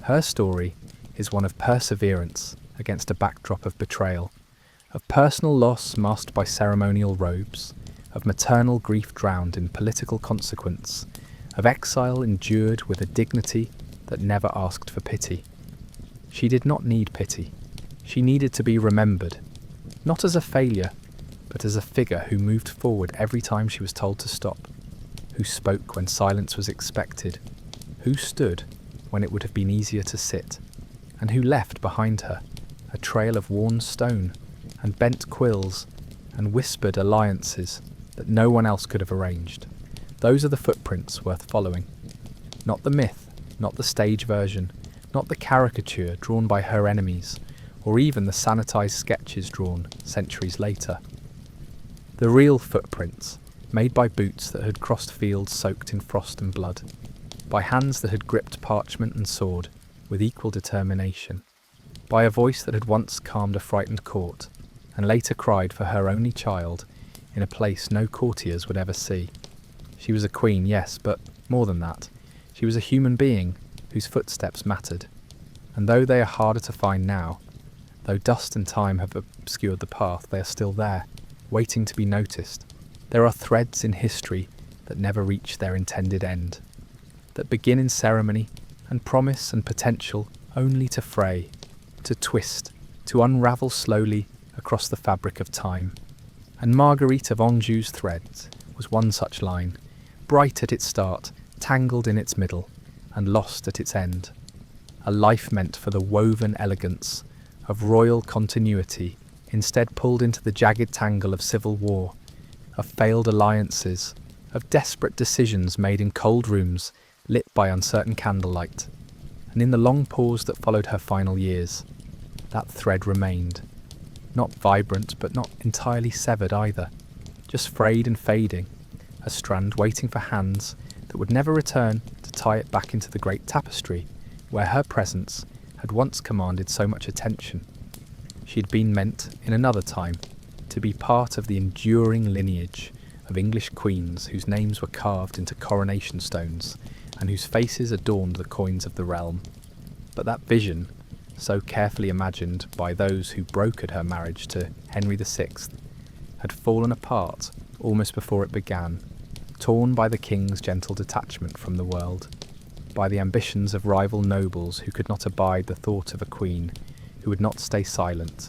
Her story is one of perseverance against a backdrop of betrayal, of personal loss masked by ceremonial robes, of maternal grief drowned in political consequence, of exile endured with a dignity that never asked for pity. She did not need pity. She needed to be remembered, not as a failure, but as a figure who moved forward every time she was told to stop, who spoke when silence was expected, who stood when it would have been easier to sit, and who left behind her a trail of worn stone and bent quills and whispered alliances that no one else could have arranged. Those are the footprints worth following. Not the myth, not the stage version, not the caricature drawn by her enemies, or even the sanitized sketches drawn centuries later. The real footprints, made by boots that had crossed fields soaked in frost and blood, by hands that had gripped parchment and sword with equal determination, by a voice that had once calmed a frightened court, and later cried for her only child in a place no courtiers would ever see. She was a queen, yes, but more than that, she was a human being whose footsteps mattered, and though they are harder to find now, Though dust and time have obscured the path, they are still there, waiting to be noticed. There are threads in history that never reach their intended end, that begin in ceremony and promise and potential only to fray, to twist, to unravel slowly across the fabric of time. And Marguerite of Anjou's threads was one such line, bright at its start, tangled in its middle, and lost at its end. A life meant for the woven elegance of royal continuity, instead pulled into the jagged tangle of civil war, of failed alliances, of desperate decisions made in cold rooms lit by uncertain candlelight. And in the long pause that followed her final years, that thread remained. Not vibrant, but not entirely severed either, just frayed and fading, a strand waiting for hands that would never return to tie it back into the great tapestry where her presence had once commanded so much attention. She had been meant, in another time, to be part of the enduring lineage of English queens whose names were carved into coronation stones and whose faces adorned the coins of the realm. But that vision, so carefully imagined by those who brokered her marriage to Henry VI, had fallen apart almost before it began, torn by the king's gentle detachment from the world, by the ambitions of rival nobles who could not abide the thought of a queen who would not stay silent,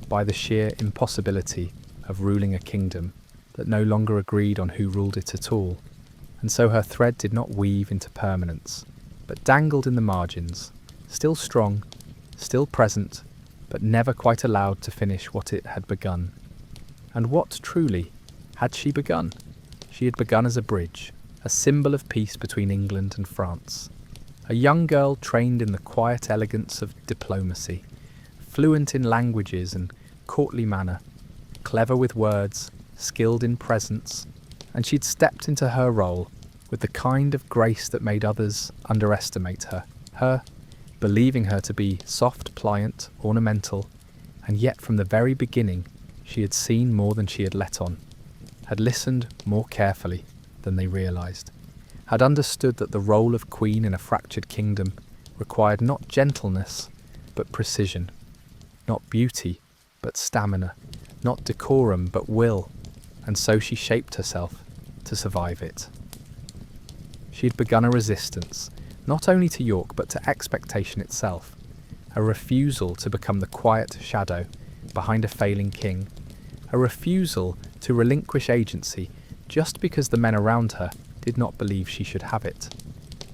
by the sheer impossibility of ruling a kingdom that no longer agreed on who ruled it at all. And so her thread did not weave into permanence, but dangled in the margins, still strong, still present, but never quite allowed to finish what it had begun. And what, truly, had she begun? She had begun as a bridge, a symbol of peace between England and France. A young girl trained in the quiet elegance of diplomacy, fluent in languages and courtly manner, clever with words, skilled in presence, and she'd stepped into her role with the kind of grace that made others underestimate her, believing her to be soft, pliant, ornamental, and yet from the very beginning she had seen more than she had let on, had listened more carefully than they realised, had understood that the role of queen in a fractured kingdom required not gentleness, but precision, not beauty, but stamina, not decorum, but will, and so she shaped herself to survive it. She had begun a resistance, not only to York but to expectation itself, a refusal to become the quiet shadow behind a failing king, a refusal to relinquish agency just because the men around her did not believe she should have it.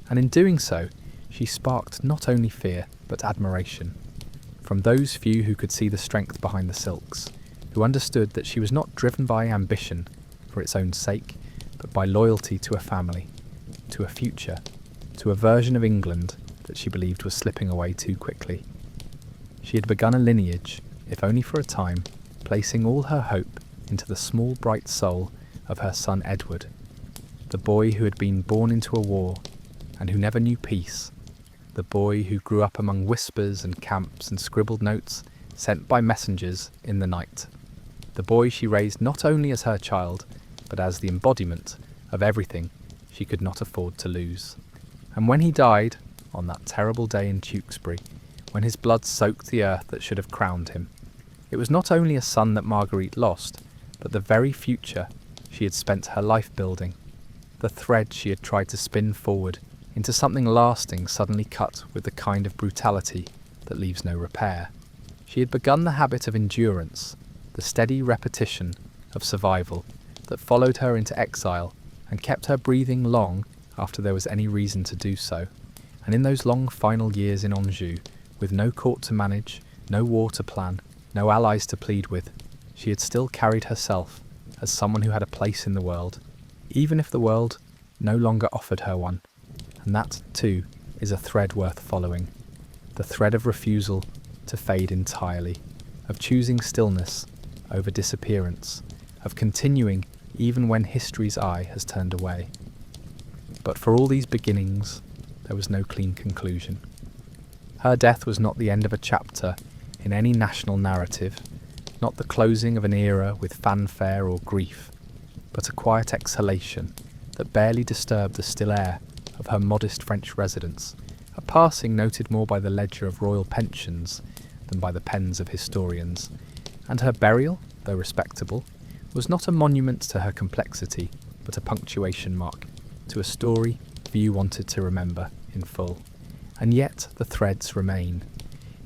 And in doing so, she sparked not only fear but admiration, from those few who could see the strength behind the silks, who understood that she was not driven by ambition for its own sake, but by loyalty to a family, to a future, to a version of England that she believed was slipping away too quickly. She had begun a lineage, if only for a time, placing all her hope into the small bright soul of her son Edward, the boy who had been born into a war and who never knew peace, the boy who grew up among whispers and camps and scribbled notes sent by messengers in the night, the boy she raised not only as her child, but as the embodiment of everything she could not afford to lose. And when he died, on that terrible day in Tewkesbury, when his blood soaked the earth that should have crowned him, it was not only a son that Marguerite lost, but the very future she had spent her life building, the thread she had tried to spin forward into something lasting suddenly cut with the kind of brutality that leaves no repair. She had begun the habit of endurance, the steady repetition of survival that followed her into exile and kept her breathing long after there was any reason to do so. And in those long final years in Anjou, with no court to manage, no war to plan, no allies to plead with, she had still carried herself as someone who had a place in the world, even if the world no longer offered her one. And that, too, is a thread worth following. The thread of refusal to fade entirely, of choosing stillness over disappearance, of continuing even when history's eye has turned away. But for all these beginnings, there was no clean conclusion. Her death was not the end of a chapter in any national narrative, not the closing of an era with fanfare or grief, but a quiet exhalation that barely disturbed the still air of her modest French residence, a passing noted more by the ledger of royal pensions than by the pens of historians, and her burial, though respectable, was not a monument to her complexity, but a punctuation mark to a story few wanted to remember in full. And yet the threads remain.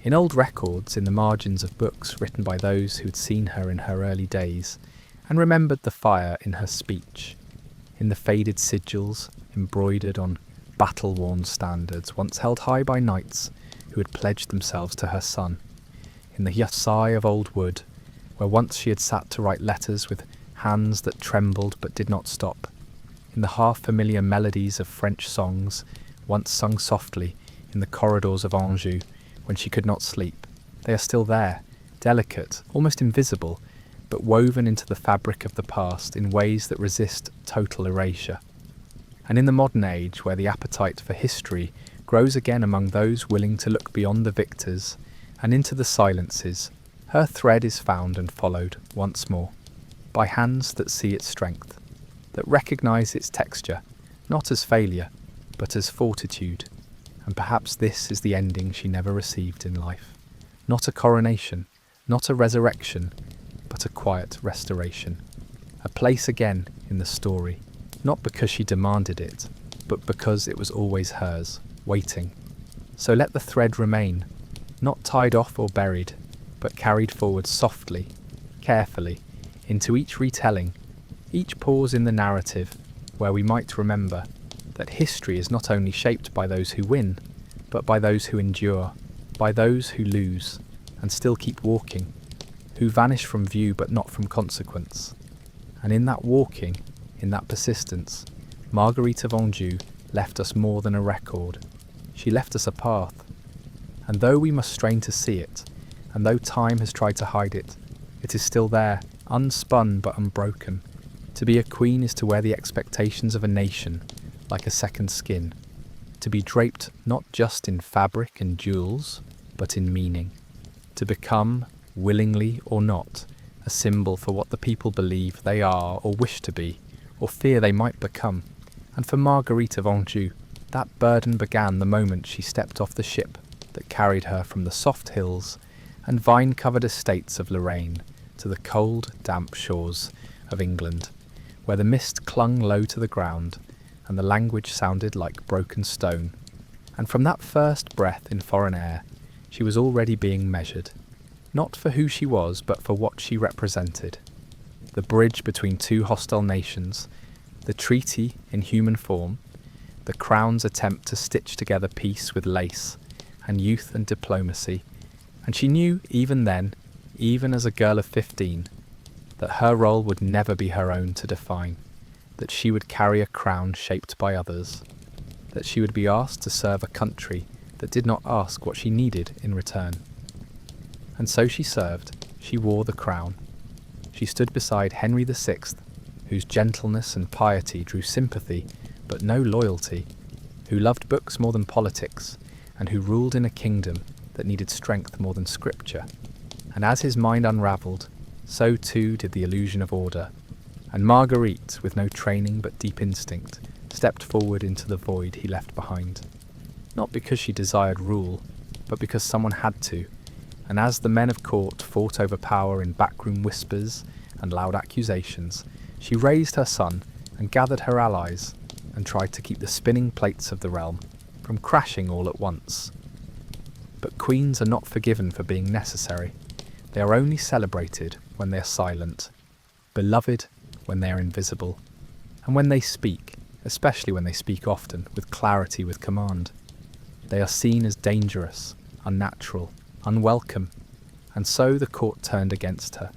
In old records, in the margins of books written by those who had seen her in her early days, and remembered the fire in her speech, in the faded sigils embroidered on battle-worn standards once held high by knights who had pledged themselves to her son, in the yasai of old wood, where once she had sat to write letters with hands that trembled but did not stop, in the half-familiar melodies of French songs once sung softly in the corridors of Anjou when she could not sleep. They are still there, delicate, almost invisible, but woven into the fabric of the past in ways that resist total erasure. And in the modern age, where the appetite for history grows again among those willing to look beyond the victors and into the silences, her thread is found and followed once more, by hands that see its strength, that recognise its texture, not as failure, but as fortitude. And perhaps this is the ending she never received in life. Not a coronation, not a resurrection, but a quiet restoration. A place again in the story, not because she demanded it, but because it was always hers, waiting. So let the thread remain, not tied off or buried, but carried forward softly, carefully, into each retelling, each pause in the narrative, where we might remember that history is not only shaped by those who win, but by those who endure, by those who lose, and still keep walking, who vanish from view but not from consequence. And in that walking, in that persistence, Marguerite of Anjou left us more than a record. She left us a path. And though we must strain to see it, and though time has tried to hide it, it is still there, unspun but unbroken. To be a queen is to wear the expectations of a nation, like a second skin, to be draped not just in fabric and jewels, but in meaning, to become, willingly or not, a symbol for what the people believe they are or wish to be, or fear they might become. And for Marguerite of Anjou, that burden began the moment she stepped off the ship that carried her from the soft hills and vine-covered estates of Lorraine to the cold, damp shores of England, where the mist clung low to the ground and the language sounded like broken stone. And from that first breath in foreign air, she was already being measured, not for who she was, but for what she represented. The bridge between two hostile nations, the treaty in human form, the crown's attempt to stitch together peace with lace, and youth and diplomacy. And she knew even then, even as a girl of 15, that her role would never be her own to define, that she would carry a crown shaped by others, that she would be asked to serve a country that did not ask what she needed in return. And so she served, she wore the crown. She stood beside Henry VI, whose gentleness and piety drew sympathy but no loyalty, who loved books more than politics, and who ruled in a kingdom that needed strength more than scripture. And as his mind unravelled, so too did the illusion of order. And Marguerite, with no training but deep instinct, stepped forward into the void he left behind. Not because she desired rule, but because someone had to. And as the men of court fought over power in backroom whispers and loud accusations, she raised her son and gathered her allies and tried to keep the spinning plates of the realm from crashing all at once. But queens are not forgiven for being necessary. They are only celebrated when they are silent, beloved when they are invisible, and when they speak, especially when they speak often, with clarity, with command. They are seen as dangerous, unnatural, unwelcome, and so the court turned against her.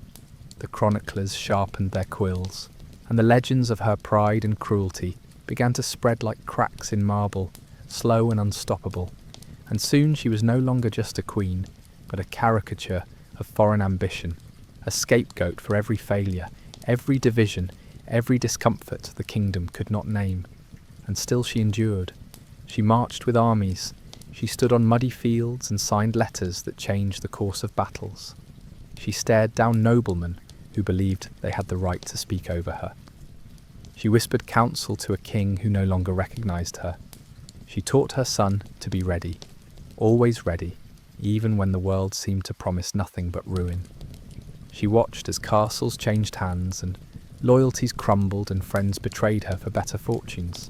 The chroniclers sharpened their quills, and the legends of her pride and cruelty began to spread like cracks in marble, slow and unstoppable, and soon she was no longer just a queen, but a caricature of foreign ambition, a scapegoat for every failure, every division, every discomfort the kingdom could not name. And still she endured. She marched with armies. She stood on muddy fields and signed letters that changed the course of battles. She stared down noblemen who believed they had the right to speak over her. She whispered counsel to a king who no longer recognized her. She taught her son to be ready, always ready, even when the world seemed to promise nothing but ruin. She watched as castles changed hands and loyalties crumbled and friends betrayed her for better fortunes.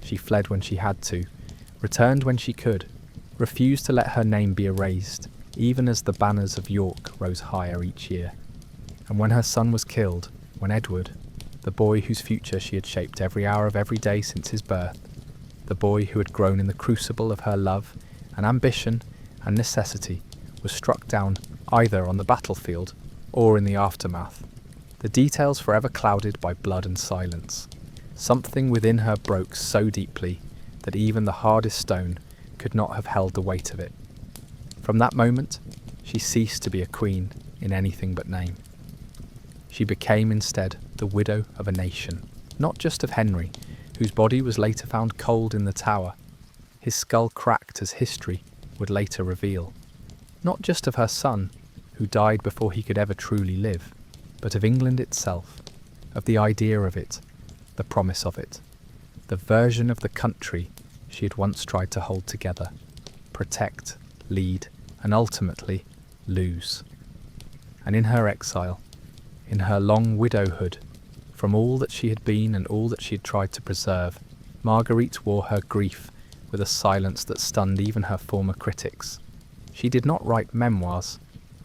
She fled when she had to, returned when she could, refused to let her name be erased, even as the banners of York rose higher each year. And when her son was killed, when Edward, the boy whose future she had shaped every hour of every day since his birth, the boy who had grown in the crucible of her love and ambition and necessity, was struck down either on the battlefield or in the aftermath, the details forever clouded by blood and silence, something within her broke so deeply that even the hardest stone could not have held the weight of it. From that moment, she ceased to be a queen in anything but name. She became instead the widow of a nation, not just of Henry, whose body was later found cold in the Tower, his skull cracked as history would later reveal, not just of her son, who died before he could ever truly live, but of England itself, of the idea of it, the promise of it, the version of the country she had once tried to hold together, protect, lead, and ultimately lose. And in her exile, in her long widowhood, from all that she had been and all that she had tried to preserve, Marguerite wore her grief with a silence that stunned even her former critics. She did not write memoirs.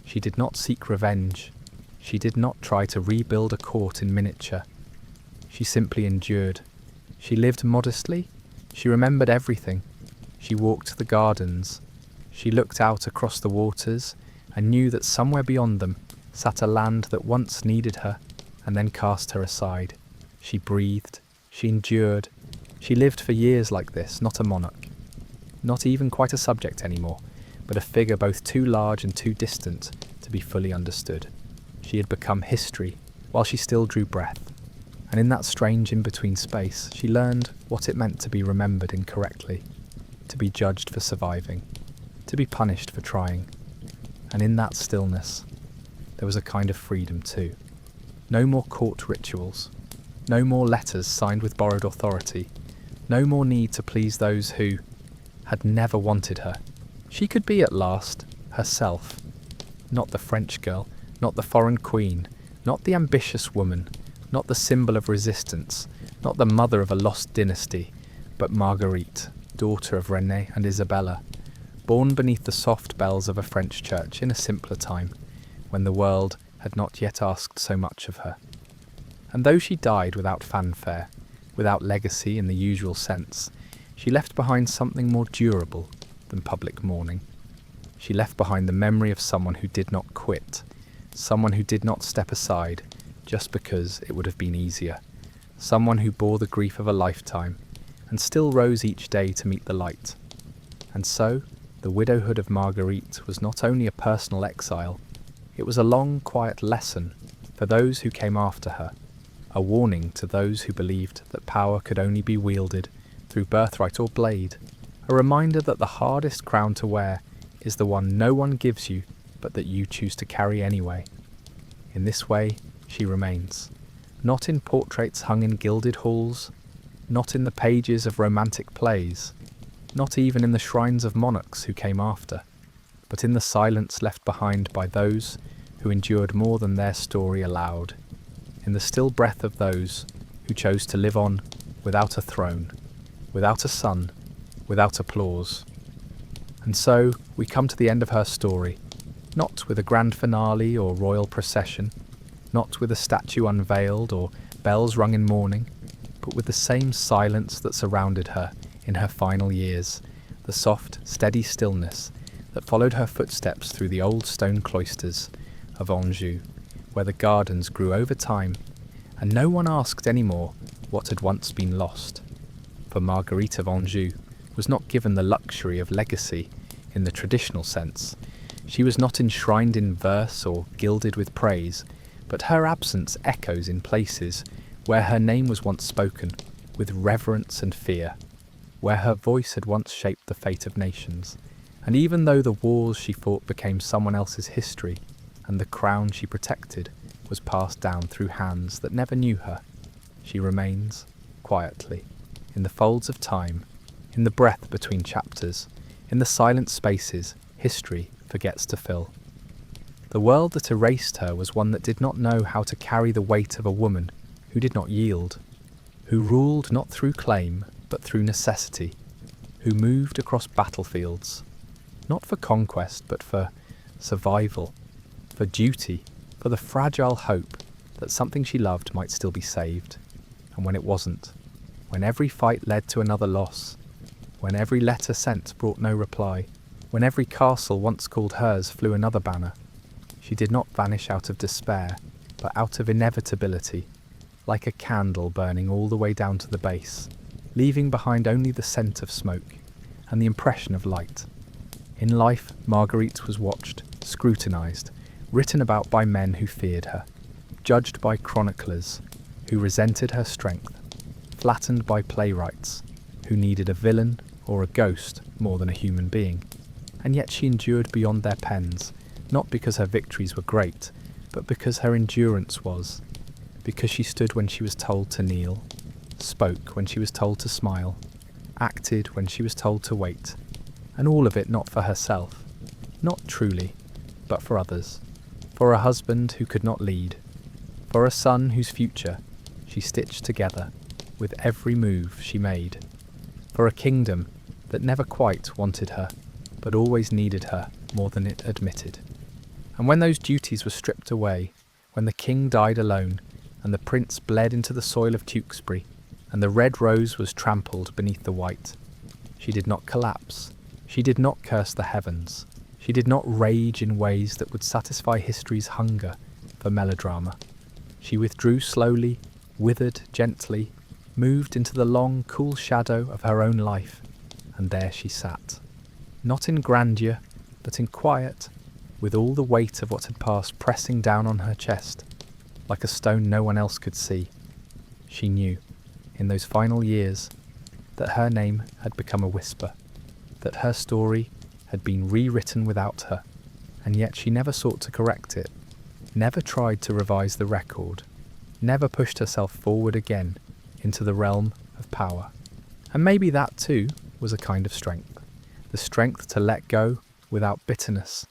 She did not seek revenge. She did not try to rebuild a court in miniature. She simply endured. She lived modestly. She remembered everything. She walked the gardens. She looked out across the waters and knew that somewhere beyond them sat a land that once needed her and then cast her aside. She breathed. She endured. She lived for years like this, not a monarch. Not even quite a subject anymore, but a figure both too large and too distant to be fully understood. She had become history while she still drew breath. And in that strange in-between space, she learned what it meant to be remembered incorrectly, to be judged for surviving, to be punished for trying. And in that stillness, there was a kind of freedom too. No more court rituals, no more letters signed with borrowed authority, no more need to please those who had never wanted her. She could be at last herself, not the French girl, not the foreign queen, not the ambitious woman, not the symbol of resistance, not the mother of a lost dynasty, but Marguerite, daughter of René and Isabella, born beneath the soft bells of a French church in a simpler time, when the world had not yet asked so much of her. And though she died without fanfare, without legacy in the usual sense, she left behind something more durable than public mourning. She left behind the memory of someone who did not quit, someone who did not step aside just because it would have been easier, someone who bore the grief of a lifetime and still rose each day to meet the light. And so, the widowhood of Marguerite was not only a personal exile, it was a long, quiet lesson for those who came after her, a warning to those who believed that power could only be wielded through birthright or blade, a reminder that the hardest crown to wear is the one no one gives you but that you choose to carry anyway. In this way, she remains, not in portraits hung in gilded halls, not in the pages of romantic plays, not even in the shrines of monarchs who came after, but in the silence left behind by those who endured more than their story allowed, in the still breath of those who chose to live on without a throne, without a son, without applause. And so we come to the end of her story, not with a grand finale or royal procession, not with a statue unveiled or bells rung in mourning, but with the same silence that surrounded her in her final years, the soft, steady stillness that followed her footsteps through the old stone cloisters of Anjou, where the gardens grew over time, and no one asked any more what had once been lost. For Marguerite of Anjou was not given the luxury of legacy in the traditional sense. She was not enshrined in verse or gilded with praise, but her absence echoes in places where her name was once spoken with reverence and fear, where her voice had once shaped the fate of nations. And even though the wars she fought became someone else's history, and the crown she protected was passed down through hands that never knew her, she remains, quietly, in the folds of time, in the breath between chapters, in the silent spaces history forgets to fill. The world that erased her was one that did not know how to carry the weight of a woman who did not yield, who ruled not through claim but through necessity, who moved across battlefields, not for conquest but for survival, for duty, for the fragile hope that something she loved might still be saved, and when it wasn't, when every fight led to another loss, when every letter sent brought no reply, when every castle once called hers flew another banner, she did not vanish out of despair, but out of inevitability, like a candle burning all the way down to the base, leaving behind only the scent of smoke and the impression of light. In life, Marguerite was watched, scrutinised, written about by men who feared her, judged by chroniclers who resented her strength, flattened by playwrights who needed a villain or a ghost more than a human being. And yet she endured beyond their pens, not because her victories were great, but because her endurance was, because she stood when she was told to kneel, spoke when she was told to smile, acted when she was told to wait, and all of it not for herself, not truly, but for others, for a husband who could not lead, for a son whose future she stitched together with every move she made, for a kingdom that never quite wanted her, but always needed her more than it admitted. And when those duties were stripped away, when the king died alone, and the prince bled into the soil of Tewkesbury, and the red rose was trampled beneath the white, she did not collapse, she did not curse the heavens, she did not rage in ways that would satisfy history's hunger for melodrama. She withdrew slowly, withered gently, moved into the long, cool shadow of her own life, and there she sat. Not in grandeur, but in quiet, with all the weight of what had passed pressing down on her chest, like a stone no one else could see. She knew, in those final years, that her name had become a whisper, that her story had been rewritten without her, and yet she never sought to correct it, never tried to revise the record, never pushed herself forward again into the realm of power. And maybe that too was a kind of strength, the strength to let go without bitterness,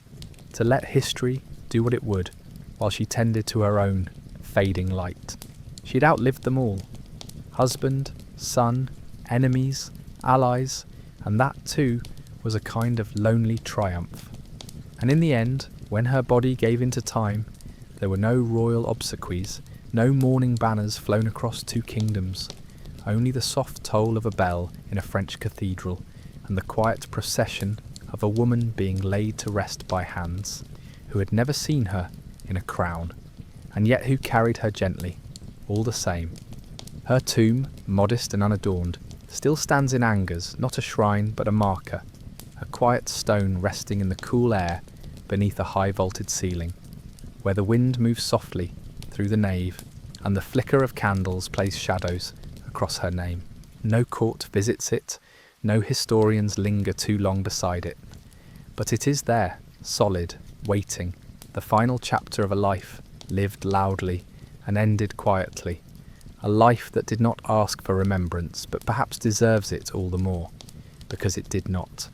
to let history do what it would, while she tended to her own fading light. She had outlived them all. Husband, son, enemies, allies, and that too was a kind of lonely triumph. And in the end, when her body gave into time, there were no royal obsequies, no mourning banners flown across two kingdoms, only the soft toll of a bell in a French cathedral, and the quiet procession of a woman being laid to rest by hands, who had never seen her in a crown, and yet who carried her gently, all the same. Her tomb, modest and unadorned, still stands in Angers, not a shrine but a marker, a quiet stone resting in the cool air beneath a high-vaulted ceiling, where the wind moves softly through the nave, and the flicker of candles plays shadows across her name. No court visits it, no historians linger too long beside it, but it is there, solid, waiting, the final chapter of a life lived loudly and ended quietly, a life that did not ask for remembrance, but perhaps deserves it all the more, because it did not.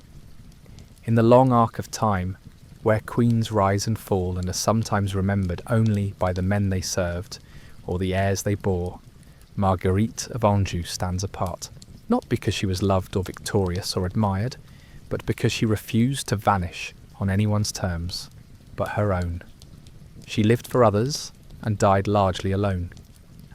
In the long arc of time, where queens rise and fall and are sometimes remembered only by the men they served, or the heirs they bore, Marguerite of Anjou stands apart, not because she was loved or victorious or admired, but because she refused to vanish on anyone's terms, but her own. She lived for others and died largely alone,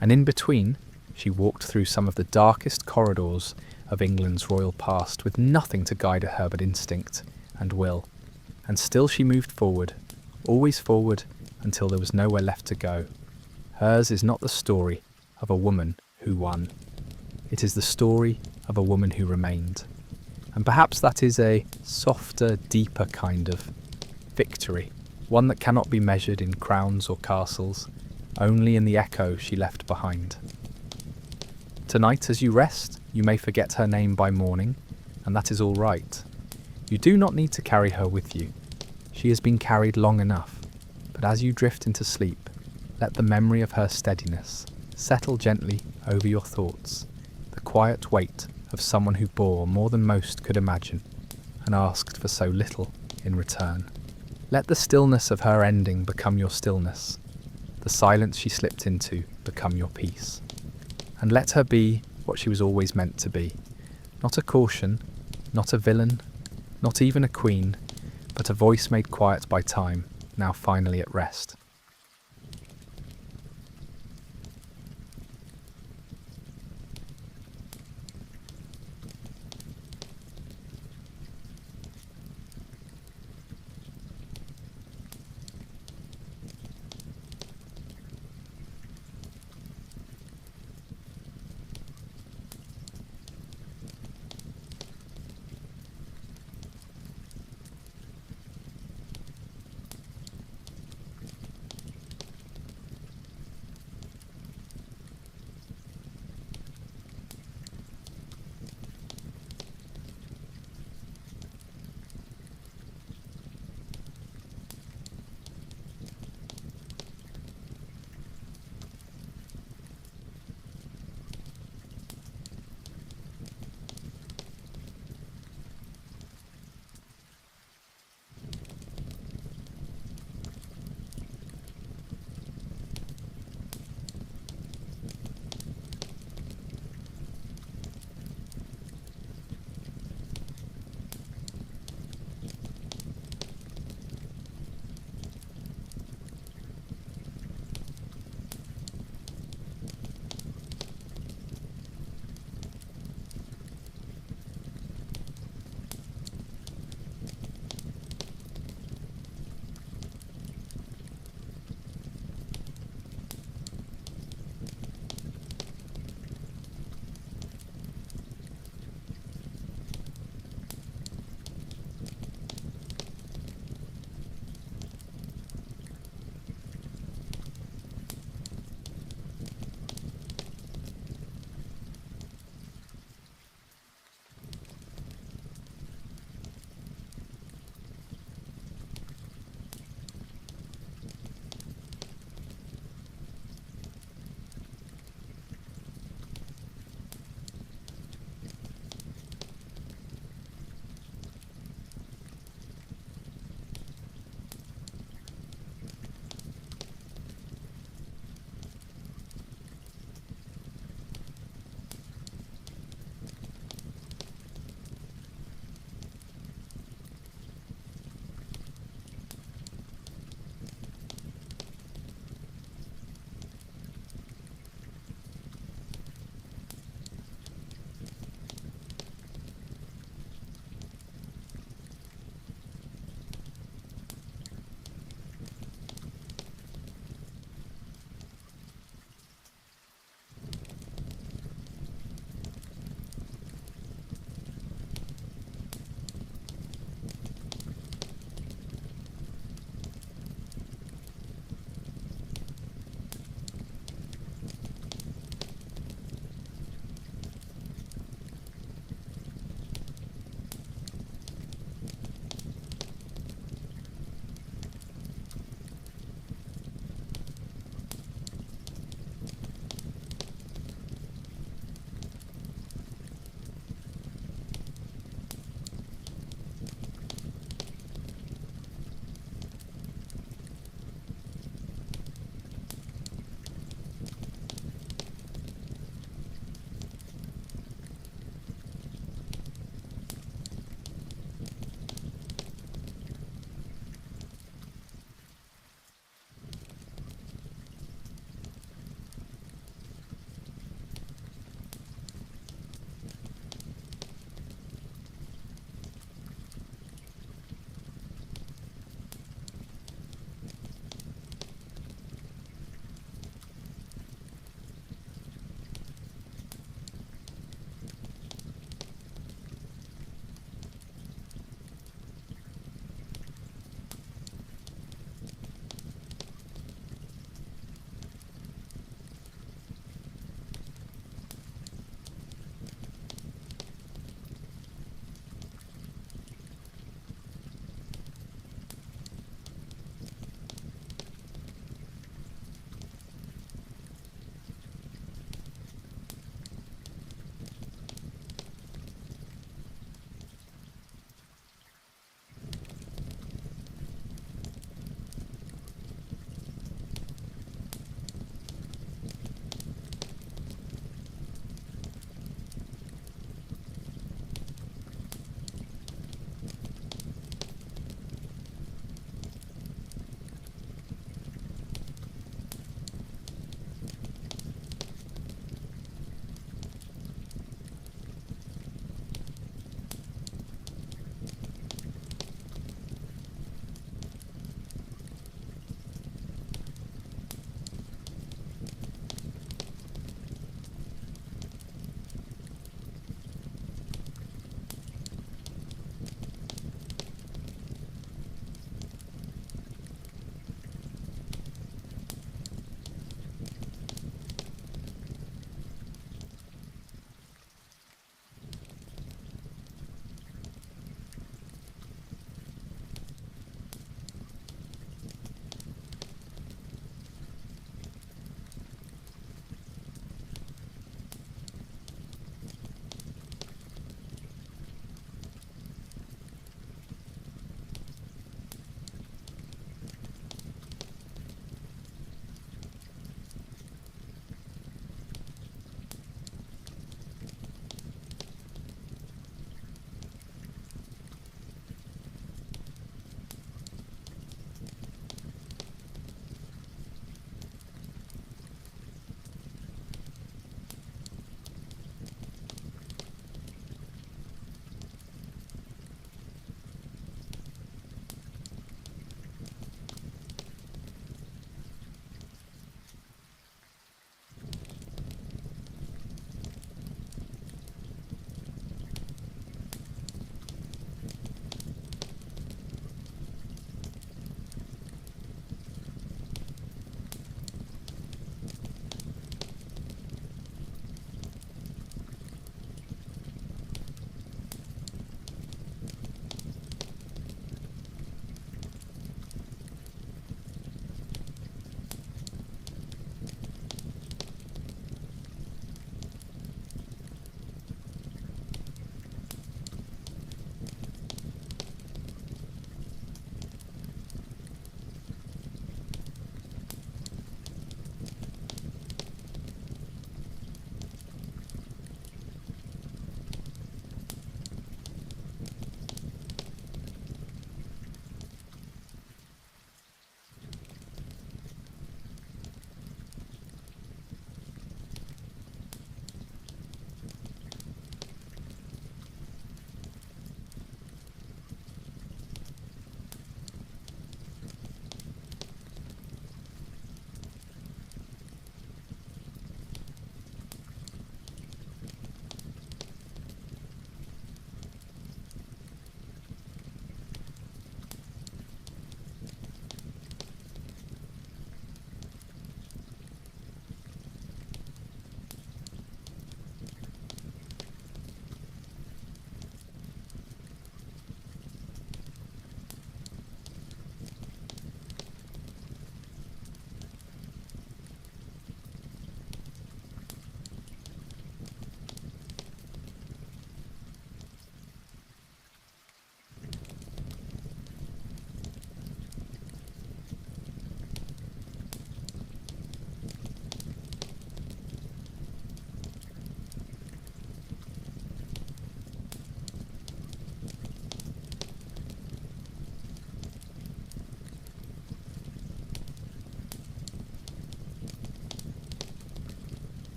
and in between she walked through some of the darkest corridors of England's royal past with nothing to guide her but instinct and will, and still she moved forward, always forward until there was nowhere left to go. Hers is not the story of a woman who won. It is the story of a woman who remained. And perhaps that is a softer, deeper kind of victory, one that cannot be measured in crowns or castles, only in the echo she left behind. Tonight, as you rest, you may forget her name by morning, and that is all right. You do not need to carry her with you. She has been carried long enough, but as you drift into sleep, let the memory of her steadiness settle gently over your thoughts, the quiet weight of someone who bore more than most could imagine, and asked for so little, in return. Let the stillness of her ending become your stillness, the silence she slipped into become your peace. And let her be what she was always meant to be. Not a caution, not a villain, not even a queen, but a voice made quiet by time, now finally at rest.